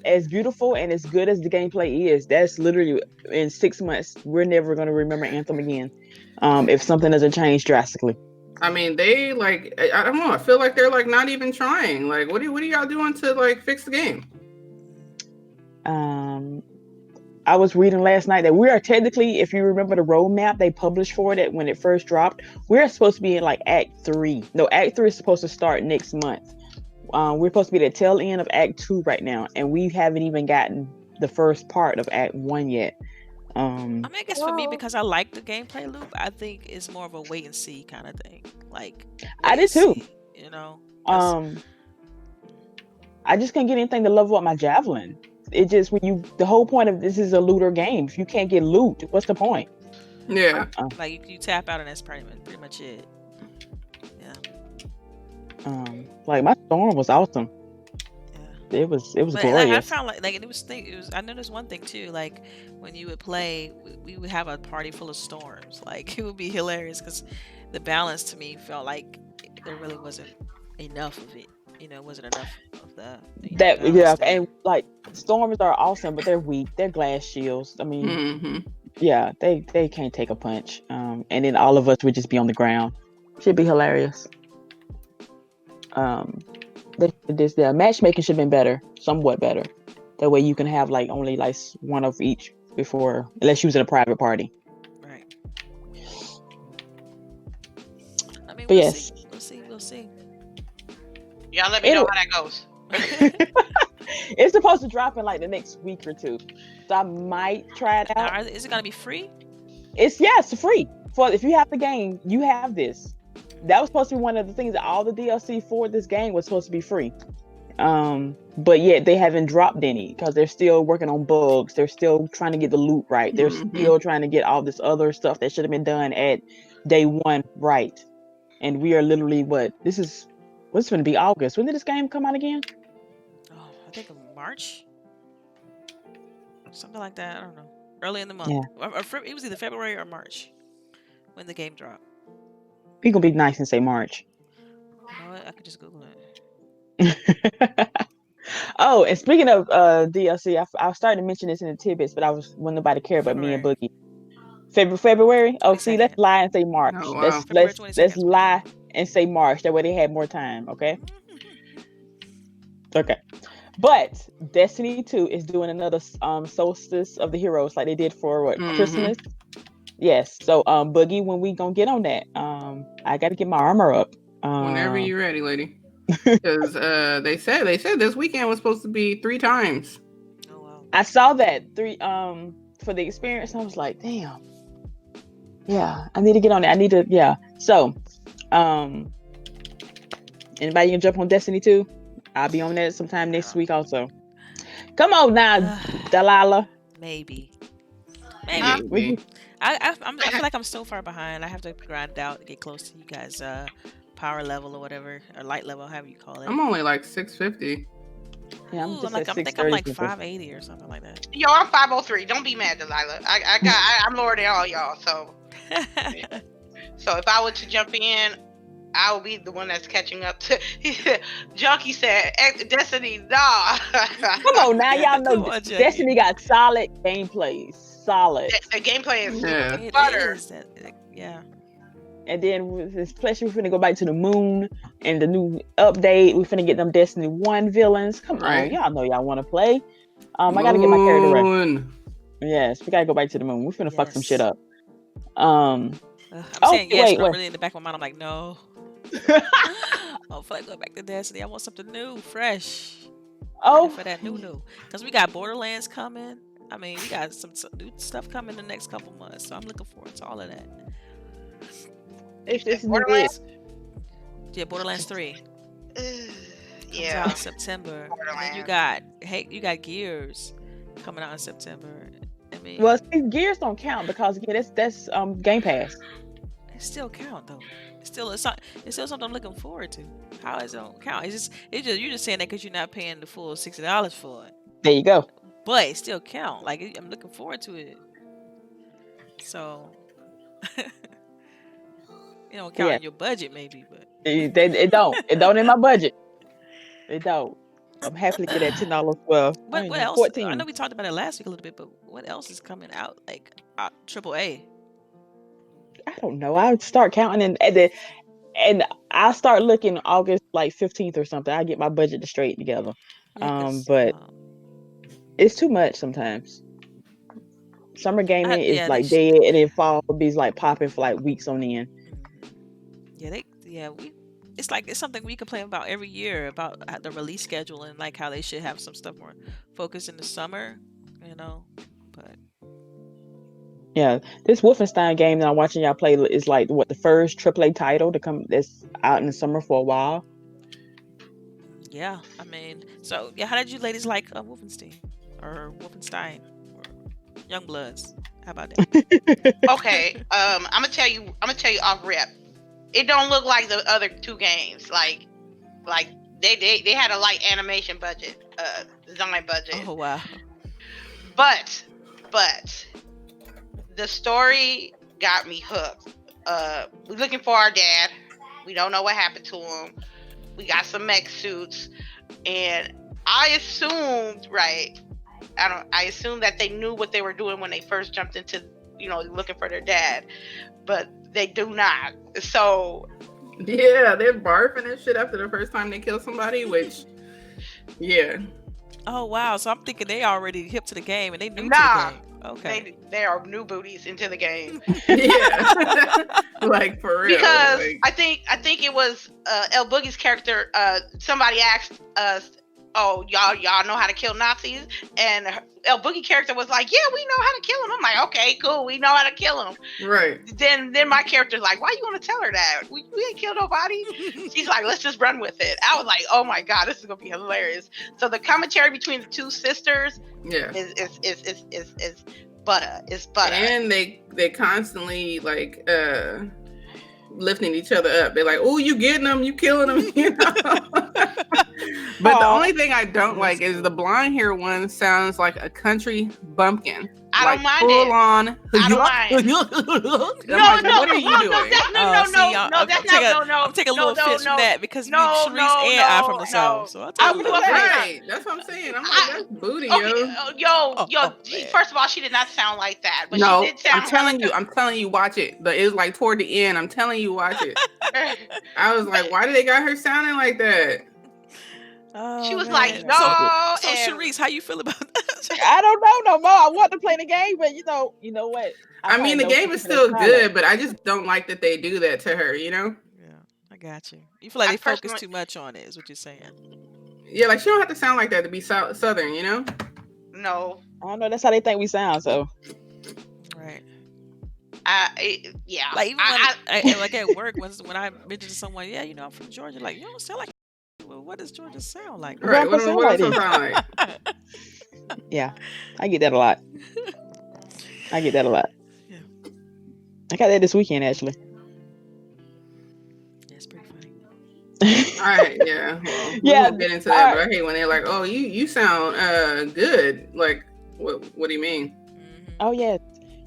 As beautiful and as good as the gameplay is, that's literally in 6 months we're never gonna remember Anthem again. If something doesn't change drastically. I mean, they like, I don't know. I feel like they're like not even trying. Like, what are y'all doing to like fix the game? I was reading last night that we are technically, if you remember the roadmap they published for it when it first dropped, we're supposed to be in like Act 3. No, Act 3 is supposed to start next month. We're supposed to be at the tail end of Act 2 right now, and we haven't even gotten the first part of Act 1 yet. I mean, I guess for me, because I like the gameplay loop, I think it's more of a wait and see kind of thing. Like, I did too. You know. I just couldn't get anything to level up my javelin. It just the whole point of this is a looter game. If you can't get loot, what's the point? Yeah. Like you tap out and that's pretty much it. Yeah. Like my storm was awesome. Yeah. It was glorious. Like, I found like it was. I noticed one thing too. Like when you would play, we would have a party full of storms. Like it would be hilarious because the balance to me felt like there really wasn't enough of it. It wasn't enough of the and like storms are awesome, but they're weak. They're glass shields. I mean, yeah, they can't take a punch. And then all of us would just be on the ground. Should be hilarious. The matchmaking should have been better, somewhat better. That way you can have like only like one of each before, unless you was in a private party. Right. I mean, but yes, we'll see. Y'all let me know how that goes. It's supposed to drop in like the next week or two, so I might try it out. Now, is it gonna be free? It's free. If you have the game, you have this. That was supposed to be one of the things that all the DLC for this game was supposed to be free. But yet they haven't dropped any because they're still working on bugs. They're still trying to get the loot right. They're still trying to get all this other stuff that should have been done at day one right. And we are literally what's going to be August? When did this game come out again? Oh, I think in March. Something like that. I don't know. Early in the month. Yeah. It was either February or March when the game dropped. We're going to be nice and say March. You know what? I could just Google it. Oh, and speaking of DLC, I started to mention this in the tidbits, but when nobody cared but me and Boogie. February? Oh, see, let's lie and say March. Oh, wow. Let's lie and say March. That way they had more time, okay? Okay. But Destiny 2 is doing another Solstice of the Heroes like they did for Christmas. Yes. So Boogie, when we gonna get on that? I gotta get my armor up. Whenever you're ready, lady. Because they said this weekend was supposed to be 3 times. Oh wow. I saw that 3 for the experience. I was like, damn. Yeah, I need to get on it. So anybody can jump on Destiny 2? I'll be on that sometime next week also. Come on now, Delilah. Maybe. Maybe. Maybe. I feel like I'm so far behind. I have to grind out to get close to you guys' power level or whatever, or light level, however you call it. I'm only like 650. Yeah, I'm Ooh, just I'm at like, I think I'm like 630 something. 580 or something like that. Yo, I'm 503. Don't be mad, Delilah. I'm lower than all y'all. So if I were to jump in, I will be the one that's catching up to. Junkie said, Destiny, nah. Come on now, y'all know Come on, Jackie. Destiny got solid gameplay. Solid. The gameplay is Yeah. It butter. is yeah. And then with this pleasure, we're finna go back to the moon and the new update. We finna get them Destiny 1 villains. Come on, Right. y'all know y'all wanna play. I gotta get my character ready. Moon. Yes, we gotta go back to the moon. We're finna fuck some Yes. shit up. I'm Oh, saying yes, wait, but I'm wait. really in the back of my mind. I'm like, no. I don't feel like going back to Destiny. I want something new, fresh. Oh, Ready for that new. Because we got Borderlands coming. I mean, we got some new stuff coming the next couple months. So I'm looking forward to all of that. it's new. Borderlands? Yeah, Borderlands 3 comes Yeah. out in September. And then you got Gears coming out in September. I mean, Well, see, Gears don't count because again, that's Game Pass. it still count though. It's still something I'm looking forward to. How is it don't count? It's just you're just saying that because you're not paying the full $60 for it. There you go. But it still count. Like I'm looking forward to it. So it don't count Yeah. in your budget maybe, but It don't. It don't in my budget. It don't. I'm happy to get that $10. Well, what else? 14. I know we talked about it last week a little bit, but what else is coming out like AAA? I don't know. I start counting and I start looking August like 15th or something. I get my budget straight together. Yeah, 'cause, But it's too much sometimes. Summer gaming is yeah, like dead, and then fall be like popping for like weeks on end. it's like it's something we complain about every year about the release schedule and like how they should have some stuff more focused in the summer, but Yeah, this Wolfenstein game that I'm watching y'all play is like what the first AAA title to come that's out in the summer for a while. yeah, I mean, so yeah, how did you ladies like Wolfenstein or Youngbloods? How about that? Okay. I'm gonna tell you off rip. It don't look like the other two games. Like they had a light animation budget, design budget. Oh wow. But the story got me hooked. We're looking for our dad. We don't know what happened to him. We got some mech suits, and I assumed that they knew what they were doing when they first jumped into, looking for their dad, but they do not. So yeah, they're barfing and shit after the first time they kill somebody, which yeah. Oh wow, so I'm thinking they already hip to the game and they new to Nah. the game. Okay. They are new booties into the game. Yeah. Like for real. Because like, I think it was LBOOGIE's character. Somebody asked us, "Oh, y'all know how to kill Nazis?" And LBOOGIE character was like, "Yeah, we know how to kill them." I'm like, "Okay, cool, we know how to kill them." right. Then my character's like, "Why you want to tell her that? We ain't killed nobody." She's like, "Let's just run with it." I was like, "Oh my god, this is gonna be hilarious." So the commentary between the two sisters Yeah. is butter. It's butter. And they constantly like lifting each other up. They're like, "Oh, you getting them? You killing them?" But the only thing I don't like is the blonde hair one sounds like a country bumpkin. I don't mind full it. on. I don't mind. What are you doing? I'm taking a little offense from that because Charisse and I from the South. So I would love Right. That's what I'm saying. I'm like, that's booty, yo. First of all, she did not sound like that. But no, she did sound I'm telling you, watch it. But it was like toward the end. I'm telling you, watch it. I was like, why did they got her sounding like that? She was like, no. So Charisse, how you feel about that? I don't know no more. I want to play the game, but you know what? I mean, the game is still good, but I just don't like that they do that to her, Yeah, I got you. You feel like they focus too much on it, is what you're saying. Yeah, like she don't have to sound like that to be Southern, you know? No. I don't know. That's how they think we sound, so. Right. Yeah. Like even like at work when I mention to someone, yeah, I'm from Georgia, like you don't sound like. Well, what does Georgia sound like? Right. What does it sound like? Yeah, I get that a lot. I get that a lot. Yeah, I got that this weekend actually. that's pretty funny. All right, yeah. Well, we Yeah. won't get into All that, right. but I hate when they're like, "Oh, you sound good." Like, what do you mean? Oh Hmm. yeah.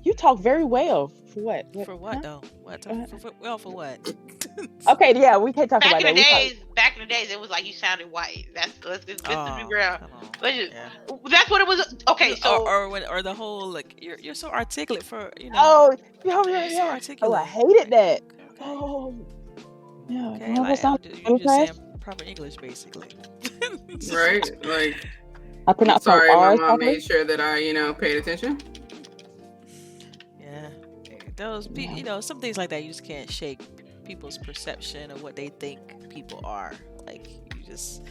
You talk very well. For what? What? For what Huh? though? What? Uh, Well, for what? Okay. Yeah, we can't talk Back about in the that. We talk. days, back in the days, it was like you sounded white. Let's just be Oh, real. come on. Let's just, Yeah. that's what it was. Okay, You so or the whole like you're so articulate for Oh, yeah, you're yeah, so yeah. Oh, I articulate. hated Like that. okay. Oh, yeah. Okay, Well, that like sounds you little just trash. saying proper English, basically. Right? Like, I I'm pronounce my sorry, my R's mom properly. made sure that I, paid attention. Yeah, those Yeah. some things like that you just can't shake people's perception of what they think people are. Like you just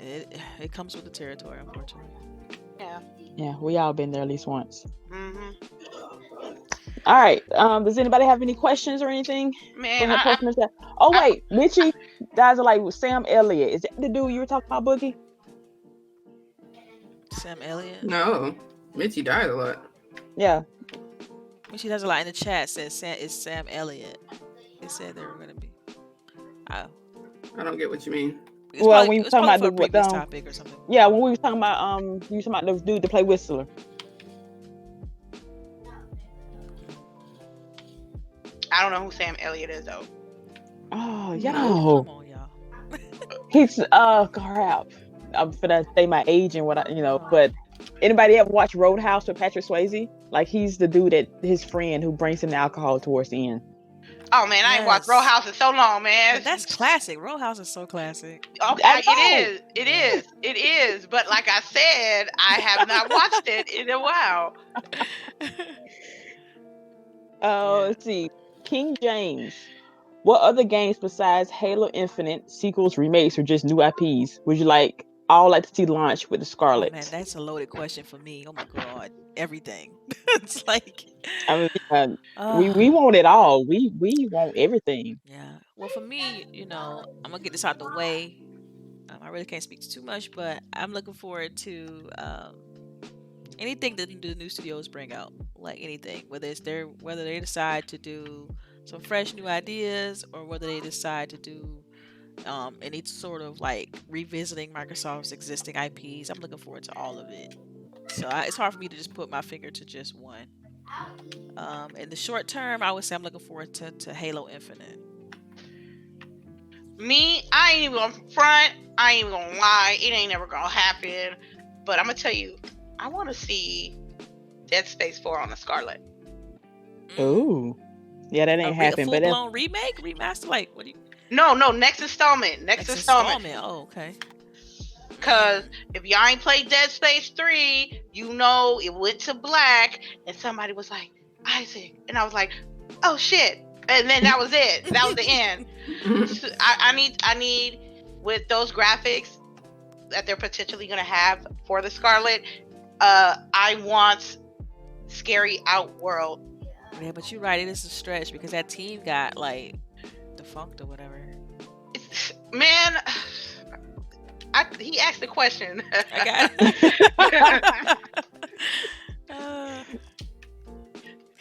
it comes with the territory, unfortunately. yeah. Yeah, we all been there at least once. Hmm. All right. Does anybody have any questions or anything for Man, her personal chat? Oh I, wait, Mitchie, guys are like Sam Elliott. Is that the dude you were talking about, Boogie? Sam Elliott. No, Mitzi died a lot. Yeah. When she does a lot in the chat, says it's Sam Elliott. It said they were gonna be. Oh, I don't get what you mean. Well, when you it's talking probably about for the a what previous topic or something. yeah, when we was talking about you was talking about the dude to play Whistler. I don't know who Sam Elliott is though. Oh, Oh, yo. come on, y'all. He's crap. I'm finna say my age and what Oh, but anybody ever watch Roadhouse with Patrick Swayze? Like he's the dude that his friend who brings him the alcohol towards the end. Oh man, I ain't watched Row yes. House in so long, man. Man, that's classic. Row House is so classic. Okay, I it know. is, it Yeah. is, it is. But like I said, I have not watched it in a while. Yeah. Let's see. King James. What other games besides Halo Infinite, sequels, remakes, or just new IPs would you like to see launch with the Oh man, Scarlet? that's a loaded question for me. Oh my god, everything. It's like, I mean, we uh, want it all. We want everything. yeah. Well, for me, I'm gonna get this out the way. I really can't speak too much, but I'm looking forward to anything that the new studios bring out. Like anything, whether they decide to do some fresh new ideas or whether they decide to do any sort of like revisiting Microsoft's existing IPs. I'm looking forward to all of it. So it's hard for me to just put my finger to just one. In the short term, I would say I'm looking forward to Halo Infinite. Me, I ain't even gonna front. I ain't even gonna lie. It ain't never gonna happen. But I'm gonna tell you, I want to see Dead Space 4 on the Scarlet. Ooh, yeah, that ain't A happened. full But that's blown remake, remaster, like what do you? No, next installment. Next Next installment. installment. Oh, okay. Cause if y'all ain't played Dead Space 3, you know it went to black, and somebody was like, Isaac, and I was like, oh shit, and then that was it. That was the end. So I need with those graphics that they're potentially gonna have for the Scarlet. I want scary Outworld. Yeah, but you're right. It is a stretch because that team got like defunct or whatever. Man, he asked the question. I got it. Uh,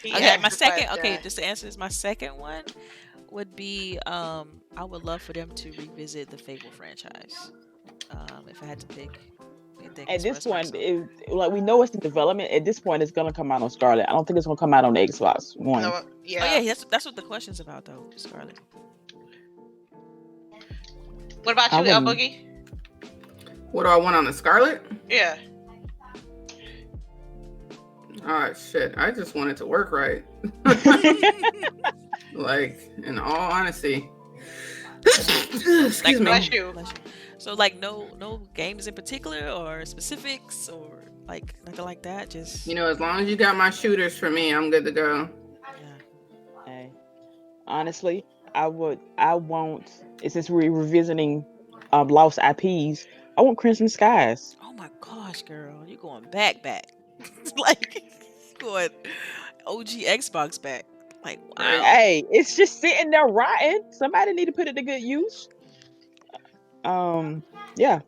He okay, asked my the second. Okay, question. just to answer this, my second one would be I would love for them to revisit the Fable franchise. If I had to pick anything at as far this as point, Microsoft. like we know it's in development. At this point, it's gonna come out on Scarlet. I don't think it's gonna come out on the Xbox One. No, Oh yeah. yeah, that's what the question's about though, Scarlett. What about I you, El wouldn't. Boogie? What do I want on the Scarlet? Yeah. Oh shit! I just want it to work right. Like, in all honesty. Excuse Like me. Bless you. bless you. So like no games in particular or specifics or like nothing like that. Just As long as you got my shooters for me, I'm good to go. yeah. Hey, honestly, I won't. Since we're revisiting lost IPs, I want Crimson Skies. Oh my gosh, girl, you going back. Like going OG Xbox back. Like Right? wow. Hey, it's just sitting there rotting. Somebody need to put it to good use. Yeah,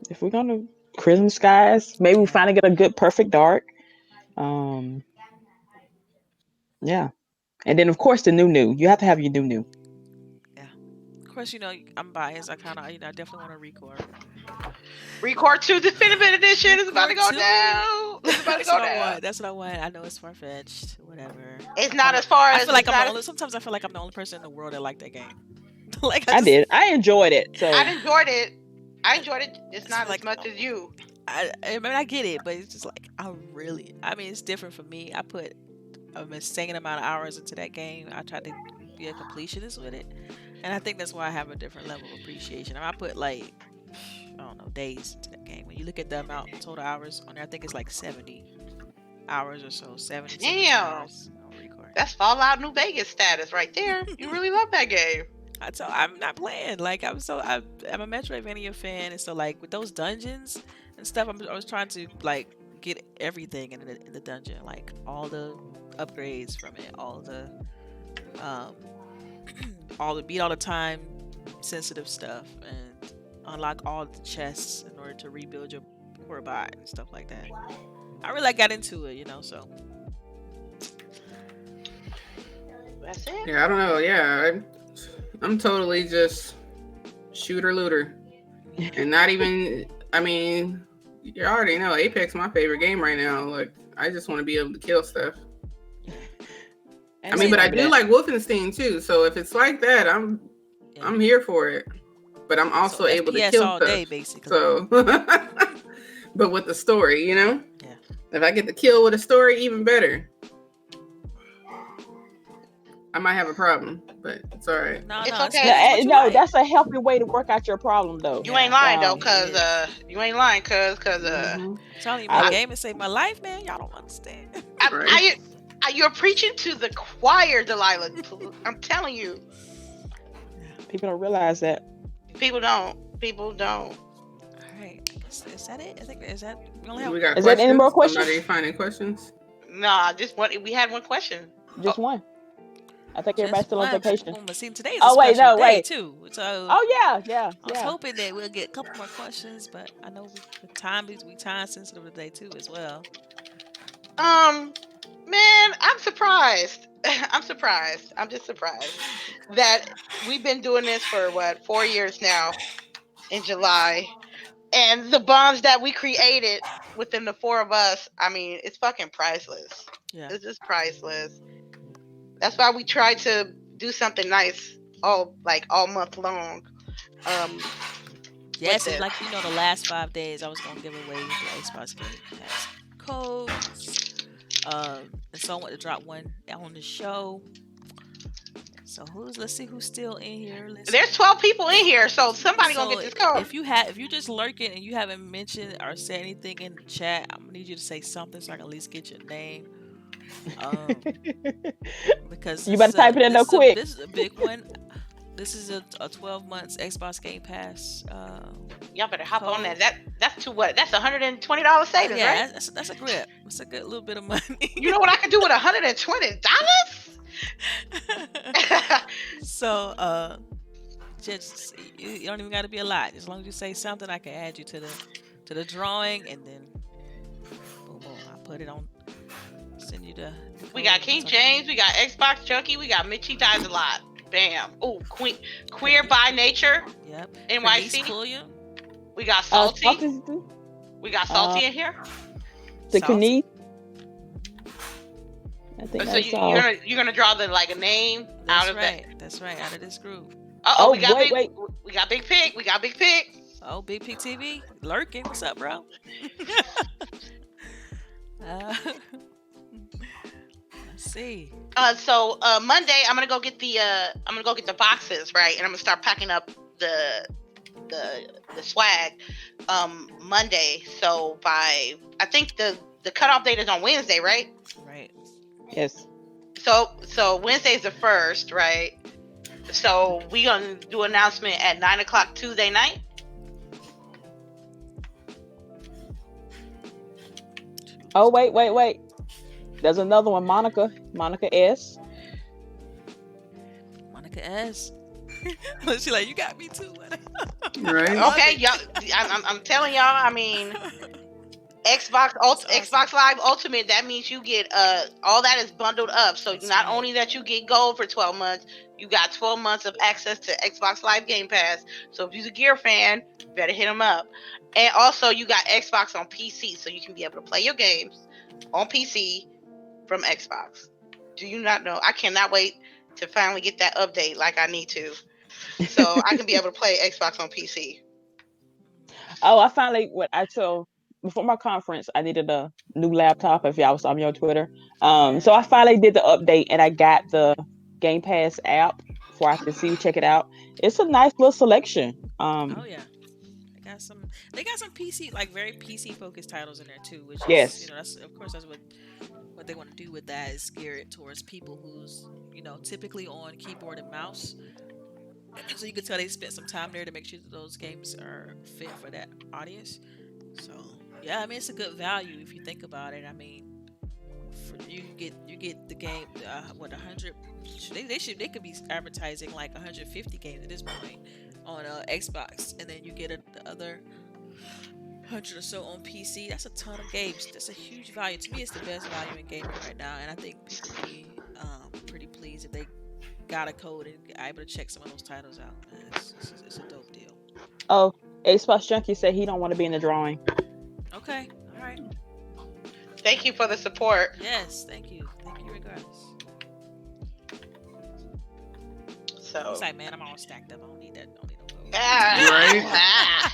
if we're gonna Crimson Skies, maybe we Yeah. finally get a good Perfect Dark. Um, Yeah. And then of course the new. You have to have your new. Yeah. Of course, I'm biased. I kind of, I definitely want to record. Record 2 Definitive Edition is about to go Record 2? down. It's about to That's go what I down. want. That's what I want. I know it's far fetched. Whatever. It's not as far I as feel like it's I'm the not. only. Sometimes I feel like I'm the only person in the world that liked that game. Like I did. I enjoyed it. So I enjoyed it. It's I not feel as much as you. I mean, I get it, but it's just like I mean, it's different for me. I put a insane amount of hours into that game. I tried to be a completionist with it, and I think that's why I have a different level of appreciation. I put like, I don't know, days into that game. When you look at the amount total hours on there, I think it's like 70 hours or so. 70 Damn. hours on record. That's Fallout New Vegas status right there. You really love that game. I'm not playing. Like I'm a Metroidvania fan, and so like with those dungeons and stuff, I was trying to like get everything in the dungeon, like all the upgrades from it, um, beat all the time sensitive stuff, and unlock all the chests in order to rebuild your core bot and stuff like that. I really got into it, so. That's it. Yeah, I don't know. Yeah, I'm totally just shooter looter, and not even. I mean, you already know Apex my favorite game right now. Like, I just want to be able to kill stuff. I mean, but I do like Wolfenstein too. So if it's like that, I'm here for it. But I'm also able to kill all stuff. Day, basically. So, but with the story, Yeah. If I get to kill with a story, even better. I might have a problem, but it's all right. No, it's okay. No, that's a healthy way to work out your problem, though. You ain't lying though, cause I'm telling you, my game has saved my life, man. Y'all don't understand. You're preaching to the choir, Delilah. I'm telling you. People don't realize that. People don't. All right. Is that it? I think is that. We got is there any more questions? Somebody finding questions? Nah, just one. We had one question. Just one. I think everybody's still on vacation. See, today's wait, too. So, yeah. I was hoping that we'll get a couple more questions, but I know we time sensitive today too as well. Man, I'm surprised. I'm just surprised that we've been doing this for 4 years now in July. And the bonds that we created within the four of us, I mean, it's fucking priceless. Yeah. It's just priceless. That's why we try to do something nice all month long. Yes, and like the last 5 days I was gonna give away the Xbox Game Pass codes. And so I want to drop one on the show. So let's see who's still in here. There's 12 people in here, so somebody gonna get this code. If you're just lurking and you haven't mentioned or said anything in the chat, I'm gonna need you to say something so I can at least get your name. Because you better type it in quick. This is a big one. This is a 12 months Xbox Game Pass. Y'all better hop on that. That's to what? That's $120 savings, yeah, right? That's a grip. It's a good little bit of money. You know what I can do with $120? So, just you don't even got to be a lot. As long as you say something, I can add you to the drawing, and then boom, I put it on. Send you the. We got King James. We got Xbox Junkie. We got Mitchie Dies a Lot. Bam. Oh, Queer by Nature. Yep. NYC. We got Salty. We got Salty in here. The Kuni. I think so you're gonna draw a name out of that. That's right. Out of this group. We got Big Pig. We got Big Pig. Oh, Big Pig TV lurking. What's up, bro? Let's see. So Monday I'm gonna go get the boxes, right, and I'm gonna start packing up the swag Monday. So I think the cutoff date is on Wednesday, right? Right. Yes. So Wednesday's the 1st, right? So we gonna do an announcement at 9:00 Tuesday night. Oh wait. There's another one, Monica S. Monica S. She like, you got me too. Right. Okay, y'all. I'm telling y'all. I mean, Xbox Live Ultimate. That means you get all that is bundled up. So That's not right. only that you get gold for 12 months, you got 12 months of access to Xbox Live Game Pass. So if you're a Gear fan, better hit them up. And also you got Xbox on PC, so you can be able to play your games on PC from Xbox. Do you not know? I cannot wait to finally get that update like I need to, so I can be able to play Xbox on PC. Oh, I finally so before my conference, I needed a new laptop. If y'all saw me on Twitter, so I finally did the update and I got the Game Pass app before I could check it out. It's a nice little selection. Oh yeah. They got some PC, like very PC focused titles in there too, which is, Yes. that's, of course, that's what they want to do with that, is gear it towards people who's, typically on keyboard and mouse. So you can tell they spent some time there to make sure that those games are fit for that audience. So yeah, I mean, it's a good value if you think about it. I mean, you get the game, what, 100. They could be advertising like 150 games at this point on Xbox, and then you get the other 100 or so on PC. That's a ton of games. That's a huge value. To me, it's the best value in gaming right now, and I think people would be pretty pleased if they got a code and are able to check some of those titles out. Man, it's a dope deal. Oh, Xbox Junkie said he don't want to be in the drawing. Okay, all right. Thank you for the support. Yes, thank you regardless. So He's like, man, I'm all stacked up. I don't need that. Don't need no code. right.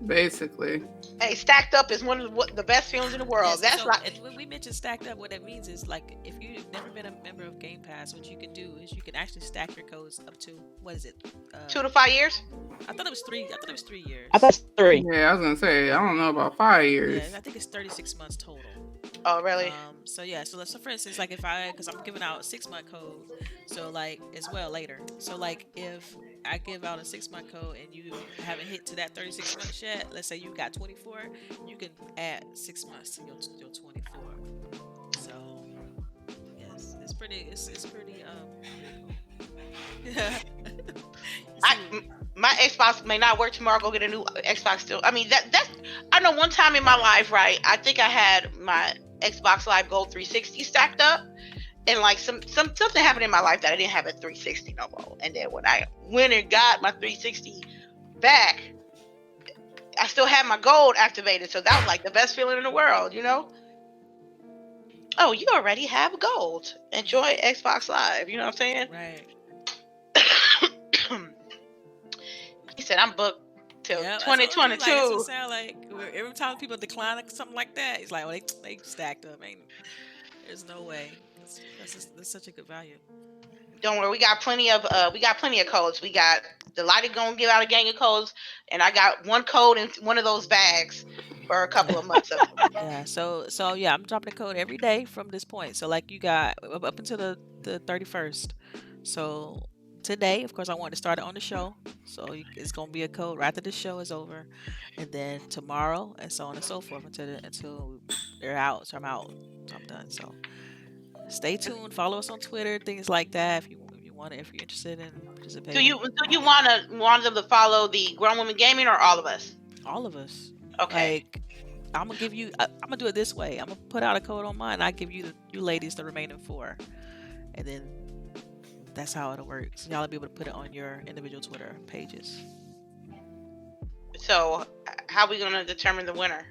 Basically. Hey, stacked up is one of the best feelings in the world. Yes, That's so, like, and when we mention stacked up, what that means is, like, if you've never been a member of Game Pass, what you can do is you can actually stack your codes up to, what is it? 2 to 5 years. I thought it was 3. I thought it was 3 years. I thought it's 3. Yeah, I was gonna say, I don't know about 5 years. Yeah, I think it's 36 months total. Oh, really? So yeah, so for instance, like because I'm giving out a 6-month code, so like as well later. So like if I give out a 6-month code and you haven't hit to that 36 months yet, let's say you got 24, you can add 6 months to your 24. So yes, it's pretty. My Xbox may not work tomorrow. Go get a new Xbox still. I mean that's. I know one time in my life, right? I think I had my Xbox Live Gold 360 stacked up, and like something happened in my life that I didn't have a 360 no more. And then when I went and got my 360 back, I still had my gold activated. So that was like the best feeling in the world, Oh, you already have gold. Enjoy Xbox Live. You know what I'm saying? Right. He said I'm booked till Yeah, 2022. that's what it sound like. Every time people decline something like that, it's like, well, they stacked up. There's no way. That's such a good value. Don't worry, we got plenty of codes. We got Delilah gonna give out a gang of codes, and I got one code in one of those bags for a couple of months. Yeah. So yeah, I'm dropping a code every day from this point. So like you got up until the 31st. So today, of course, I wanted to start it on the show. So it's gonna be a code right after the show is over, and then tomorrow, and so on and so forth until they're out. So I'm out. So I'm done. So stay tuned. Follow us on Twitter, things like that. If you're interested in participating. Do you want them to follow the Grown Woman Gaming or all of us? All of us. Okay. Like, I'm gonna give you. I'm gonna do it this way. I'm gonna put out a code on mine. I give you ladies the remaining 4, and then that's how it'll work. So y'all will be able to put it on your individual Twitter pages. So how are we gonna determine the winner?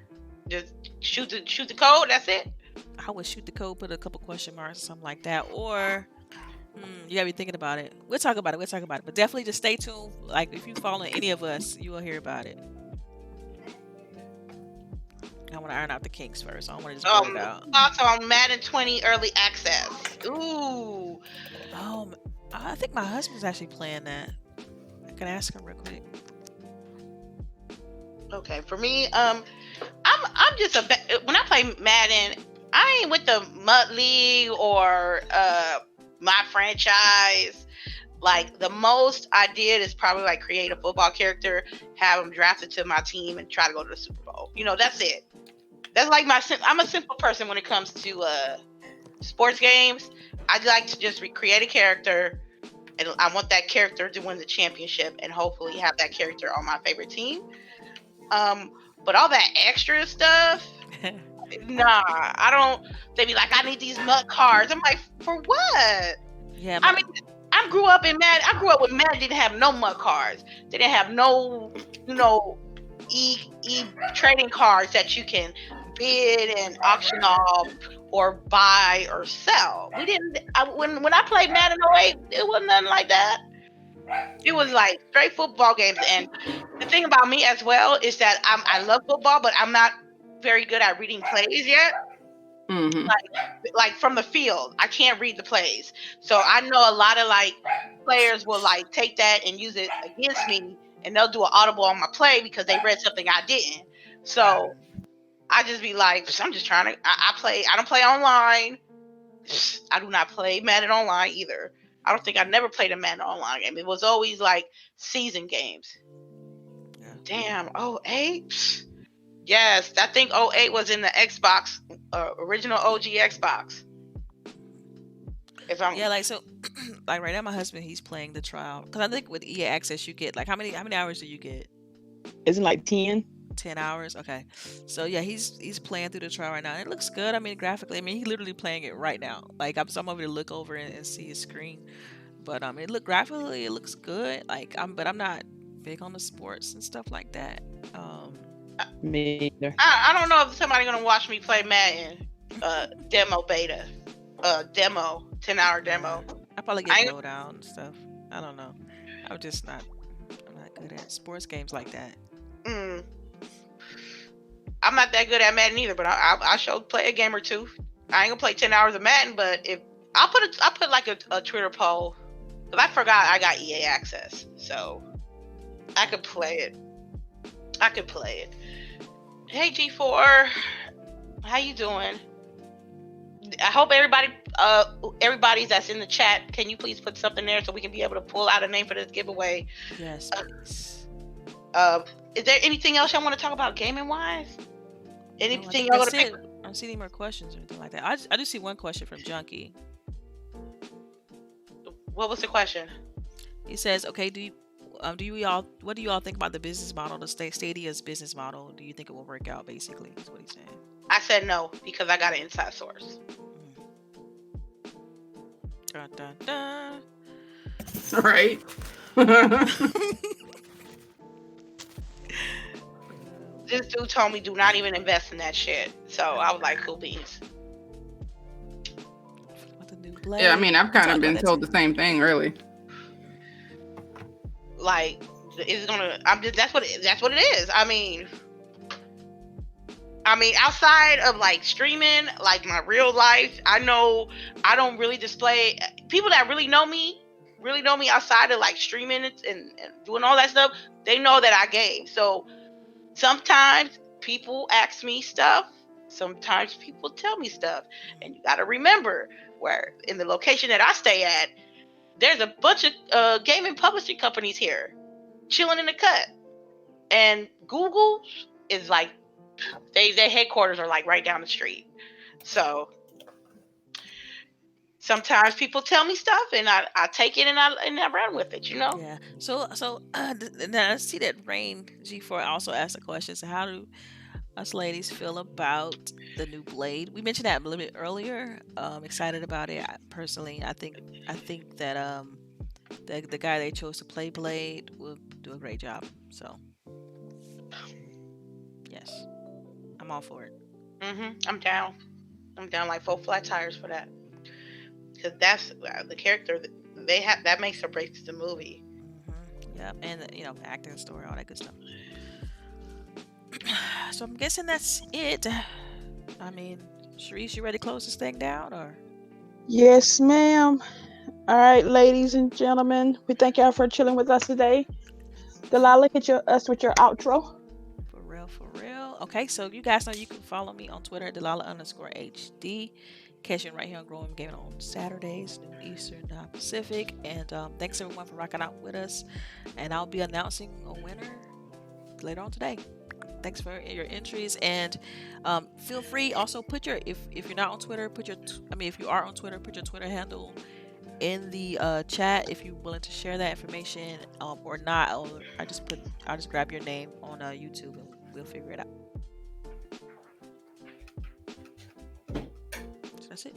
Just shoot the code. That's it. I would shoot the code, put a couple question marks or something like that, or you gotta be thinking about it. We'll talk about it. But definitely just stay tuned. Like if you follow any of us, you will hear about it. I want to iron out the kinks first. I don't want to just put it out. Also on Madden 20 early access. Ooh. I think my husband's actually playing that. I can ask him real quick. Okay, for me, I'm just when I play Madden, I ain't with the Mud League or my franchise. Like the most I did is probably like create a football character, have them drafted to my team, and try to go to the Super Bowl. That's it. That's like I'm a simple person when it comes to sports games. I like to just create a character, and I want that character to win the championship, and hopefully have that character on my favorite team. But all that extra stuff, nah, I don't. They be like, I need these mud cards. I'm like, for what? Yeah, I mean, I grew up in Madden. I grew up when Madden didn't have no mud cards. They didn't have no, e trading cards that you can bid and auction off or buy or sell. We didn't. When I played Madden 08, it wasn't nothing like that. It was like straight football games. And the thing about me as well is that I love football, but I'm not very good at reading plays yet. Mm-hmm. Like from the field, I can't read the plays. So I know a lot of like players will like take that and use it against me, and they'll do an audible on my play because they read something I didn't. So I just be like, I'm just trying to. I don't play online. I do not play Madden online either. I don't think I never played a Madden online game. It was always like season games. Yeah. Damn, 08? Yes, I think 08 was in the Xbox, original OG Xbox. If I'm Yeah, like so, like right now, my husband he's playing the trial because I think with EA Access you get like how many hours do you get? Isn't like 10? 10 hours. Okay, so yeah, he's playing through the trial right now. And it looks good. I mean, graphically, I mean, he's literally playing it right now. Like I'm over to look over and see his screen, but it look graphically, it looks good. Like but I'm not big on the sports and stuff like that. Me either. I don't know if somebody's gonna watch me play Madden demo beta, demo 10-hour demo. I probably get low down and stuff. I don't know. I'm just not. I'm not good at sports games like that. I'm not that good at Madden either, but I should play a game or two. I ain't gonna play 10 hours of Madden, but if I put like a Twitter poll, because I forgot I got EA Access, so I could play it. Hey G4, how you doing? I hope everybody's that's in the chat, can you please put something there so we can be able to pull out a name for this giveaway? Yes, please. Is there anything else y'all want to talk about gaming wise? Anything y'all want to pick? I don't see any more questions or anything like that. I do see one question from Junkie. What was the question? He says, "Okay, what do you all think about the business model, the Stadia's business model? Do you think it will work out?" Basically, is what he's saying. I said no because I got an inside source. Dun, dun, dun. Right. This dude told me do not even invest in that shit. So I was like, cool beans. Yeah, I mean, I've kind of been told the same thing, really. Like, it's gonna. That's what it is. I mean, outside of like streaming, like my real life, I know I don't really display. People that really know me outside of like streaming and doing all that stuff. They know that I game. So sometimes people ask me stuff. Sometimes people tell me stuff, and you got to remember where in the location that I stay at, there's a bunch of gaming publishing companies here, chilling in the cut, and Google is like, their headquarters are like right down the street. So sometimes people tell me stuff, and I take it and I run with it, Yeah. So now I see that Rain G4 also asked a question. So how do us ladies feel about the new Blade? We mentioned that a little bit earlier. Excited about it. I think that the guy they chose to play Blade will do a great job. So yes, I'm all for it. I'm down like 4 flat tires for that, because that's the character that they have that makes or breaks the movie. Yeah, and the acting, story, all that good stuff. So I'm guessing that's it. I mean, Charisse, you ready to close this thing down, or? Yes, ma'am. All right, ladies and gentlemen, we thank y'all for chilling with us today. Delilah, hit us with your outro. For real. Okay, so you guys know you can follow me on Twitter at Delilah_HD. Catching right here on Growing Gaming on Saturdays, noon Eastern, Pacific. And thanks everyone for rocking out with us. And I'll be announcing a winner later on today. Thanks for your entries, and feel free also put your if you're not on Twitter, if you are on Twitter, put your Twitter handle in the chat if you're willing to share that information, or not. Or I'll just grab your name on YouTube and we'll figure it out. So that's it.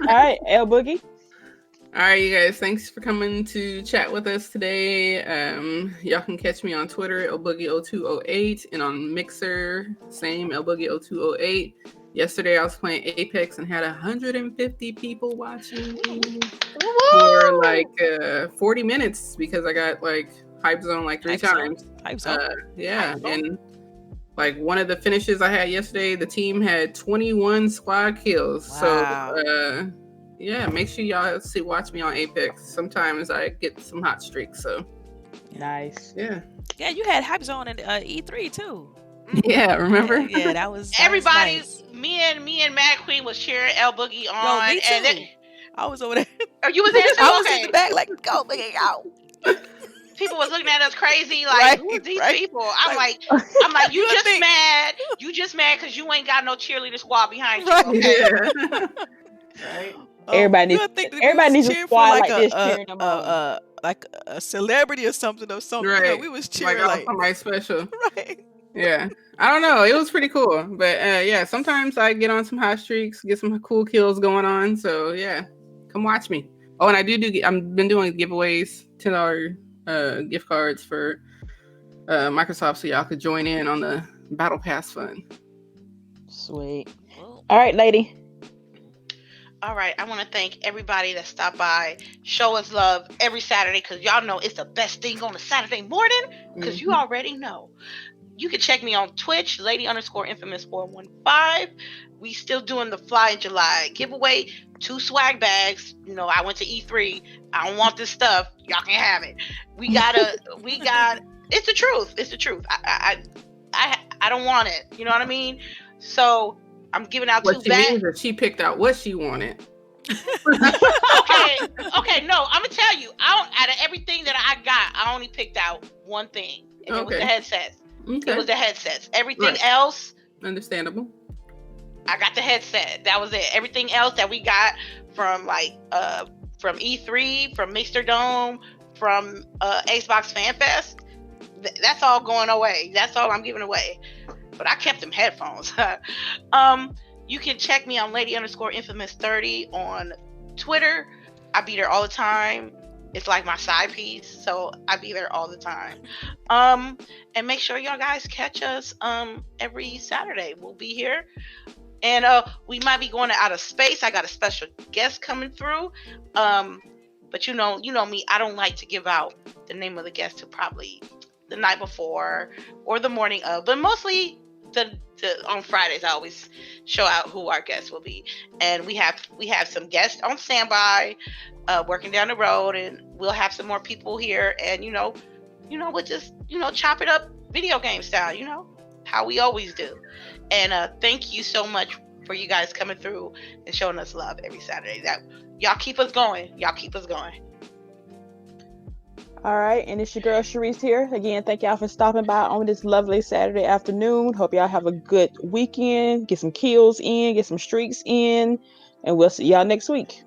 All right, L Boogie. All right, you guys, thanks for coming to chat with us today. Y'all can catch me on Twitter, LBOOGIE0208, and on Mixer, same LBOOGIE0208. Yesterday, I was playing Apex and had 150 people watching me for like 40 minutes because I got like hype zone like 3 times. Hype zone. Yeah, Hype zone. and like one of the finishes I had yesterday, the team had 21 squad kills. Wow. So yeah, make sure y'all watch me on Apex. Sometimes I get some hot streaks. So Nice. yeah, you had hype zone in E3 too. yeah. Remember? Yeah, that was Everybody, nice. me and Mad Queen was cheering L Boogie on. Yo, me too. And then, I was over there. oh, you was there too? I was Okay. in the back like, go, Boogie, go. People was looking at us crazy, like, Right, who are these right. people? I'm Like, like, you you just think- mad. You just mad because you ain't got no cheerleader squad behind Right. you, okay? Yeah. Right. Everybody you needs- think that we everybody was needs a cheering squad for like this cheering them on. like a celebrity or something or something. Right. You know, we was cheering like somebody special. right. Yeah. I don't know. It was pretty cool. But yeah, sometimes I get on some hot streaks, get some cool kills going on. So yeah, come watch me. Oh, and I I've been doing giveaways, $10 gift cards for Microsoft, so y'all could join in on the Battle Pass fun. Sweet. Well, All right, lady. All right, I want to thank everybody that stopped by, show us love every Saturday, because y'all know it's the best thing on a Saturday morning, because you already know. You can check me on Twitch, lady_infamous415. We still doing the Fly in July giveaway, 2 swag bags. You know, I went to E3. I don't want this stuff. Y'all can have it. We got, it's the truth. It's the truth. I don't want it. You know what I mean? So I'm giving out 2 What she bags. means is she picked out what she wanted. Okay, no, I'm gonna tell you. Out of everything that I got, I only picked out one thing, and it was the headsets. Okay. It was the headsets. Everything Right. else, Understandable. I got the headset. That was it. Everything else that we got from from E3, from Mixer Dome, from Xbox Fan Fest, that's all going away. That's all I'm giving away. But I kept them headphones. You can check me on lady_infamous30 on Twitter. I be there all the time. It's like my side piece, so I be there all the time. And make sure y'all guys catch us every Saturday. We'll be here. And we might be going to outer space. I got a special guest coming through. But you know me, I don't like to give out the name of the guest till probably the night before or the morning of, but mostly on Fridays I always show out who our guests will be. And we have some guests on standby, working down the road, and we'll have some more people here, and we'll just chop it up video game style, how we always do. And thank you so much for you guys coming through and showing us love every Saturday. That y'all keep us going. All right, and it's your girl CHAREECE here. Again, thank y'all for stopping by on this lovely Saturday afternoon. Hope y'all have a good weekend. Get some kills in, get some streaks in, and we'll see y'all next week.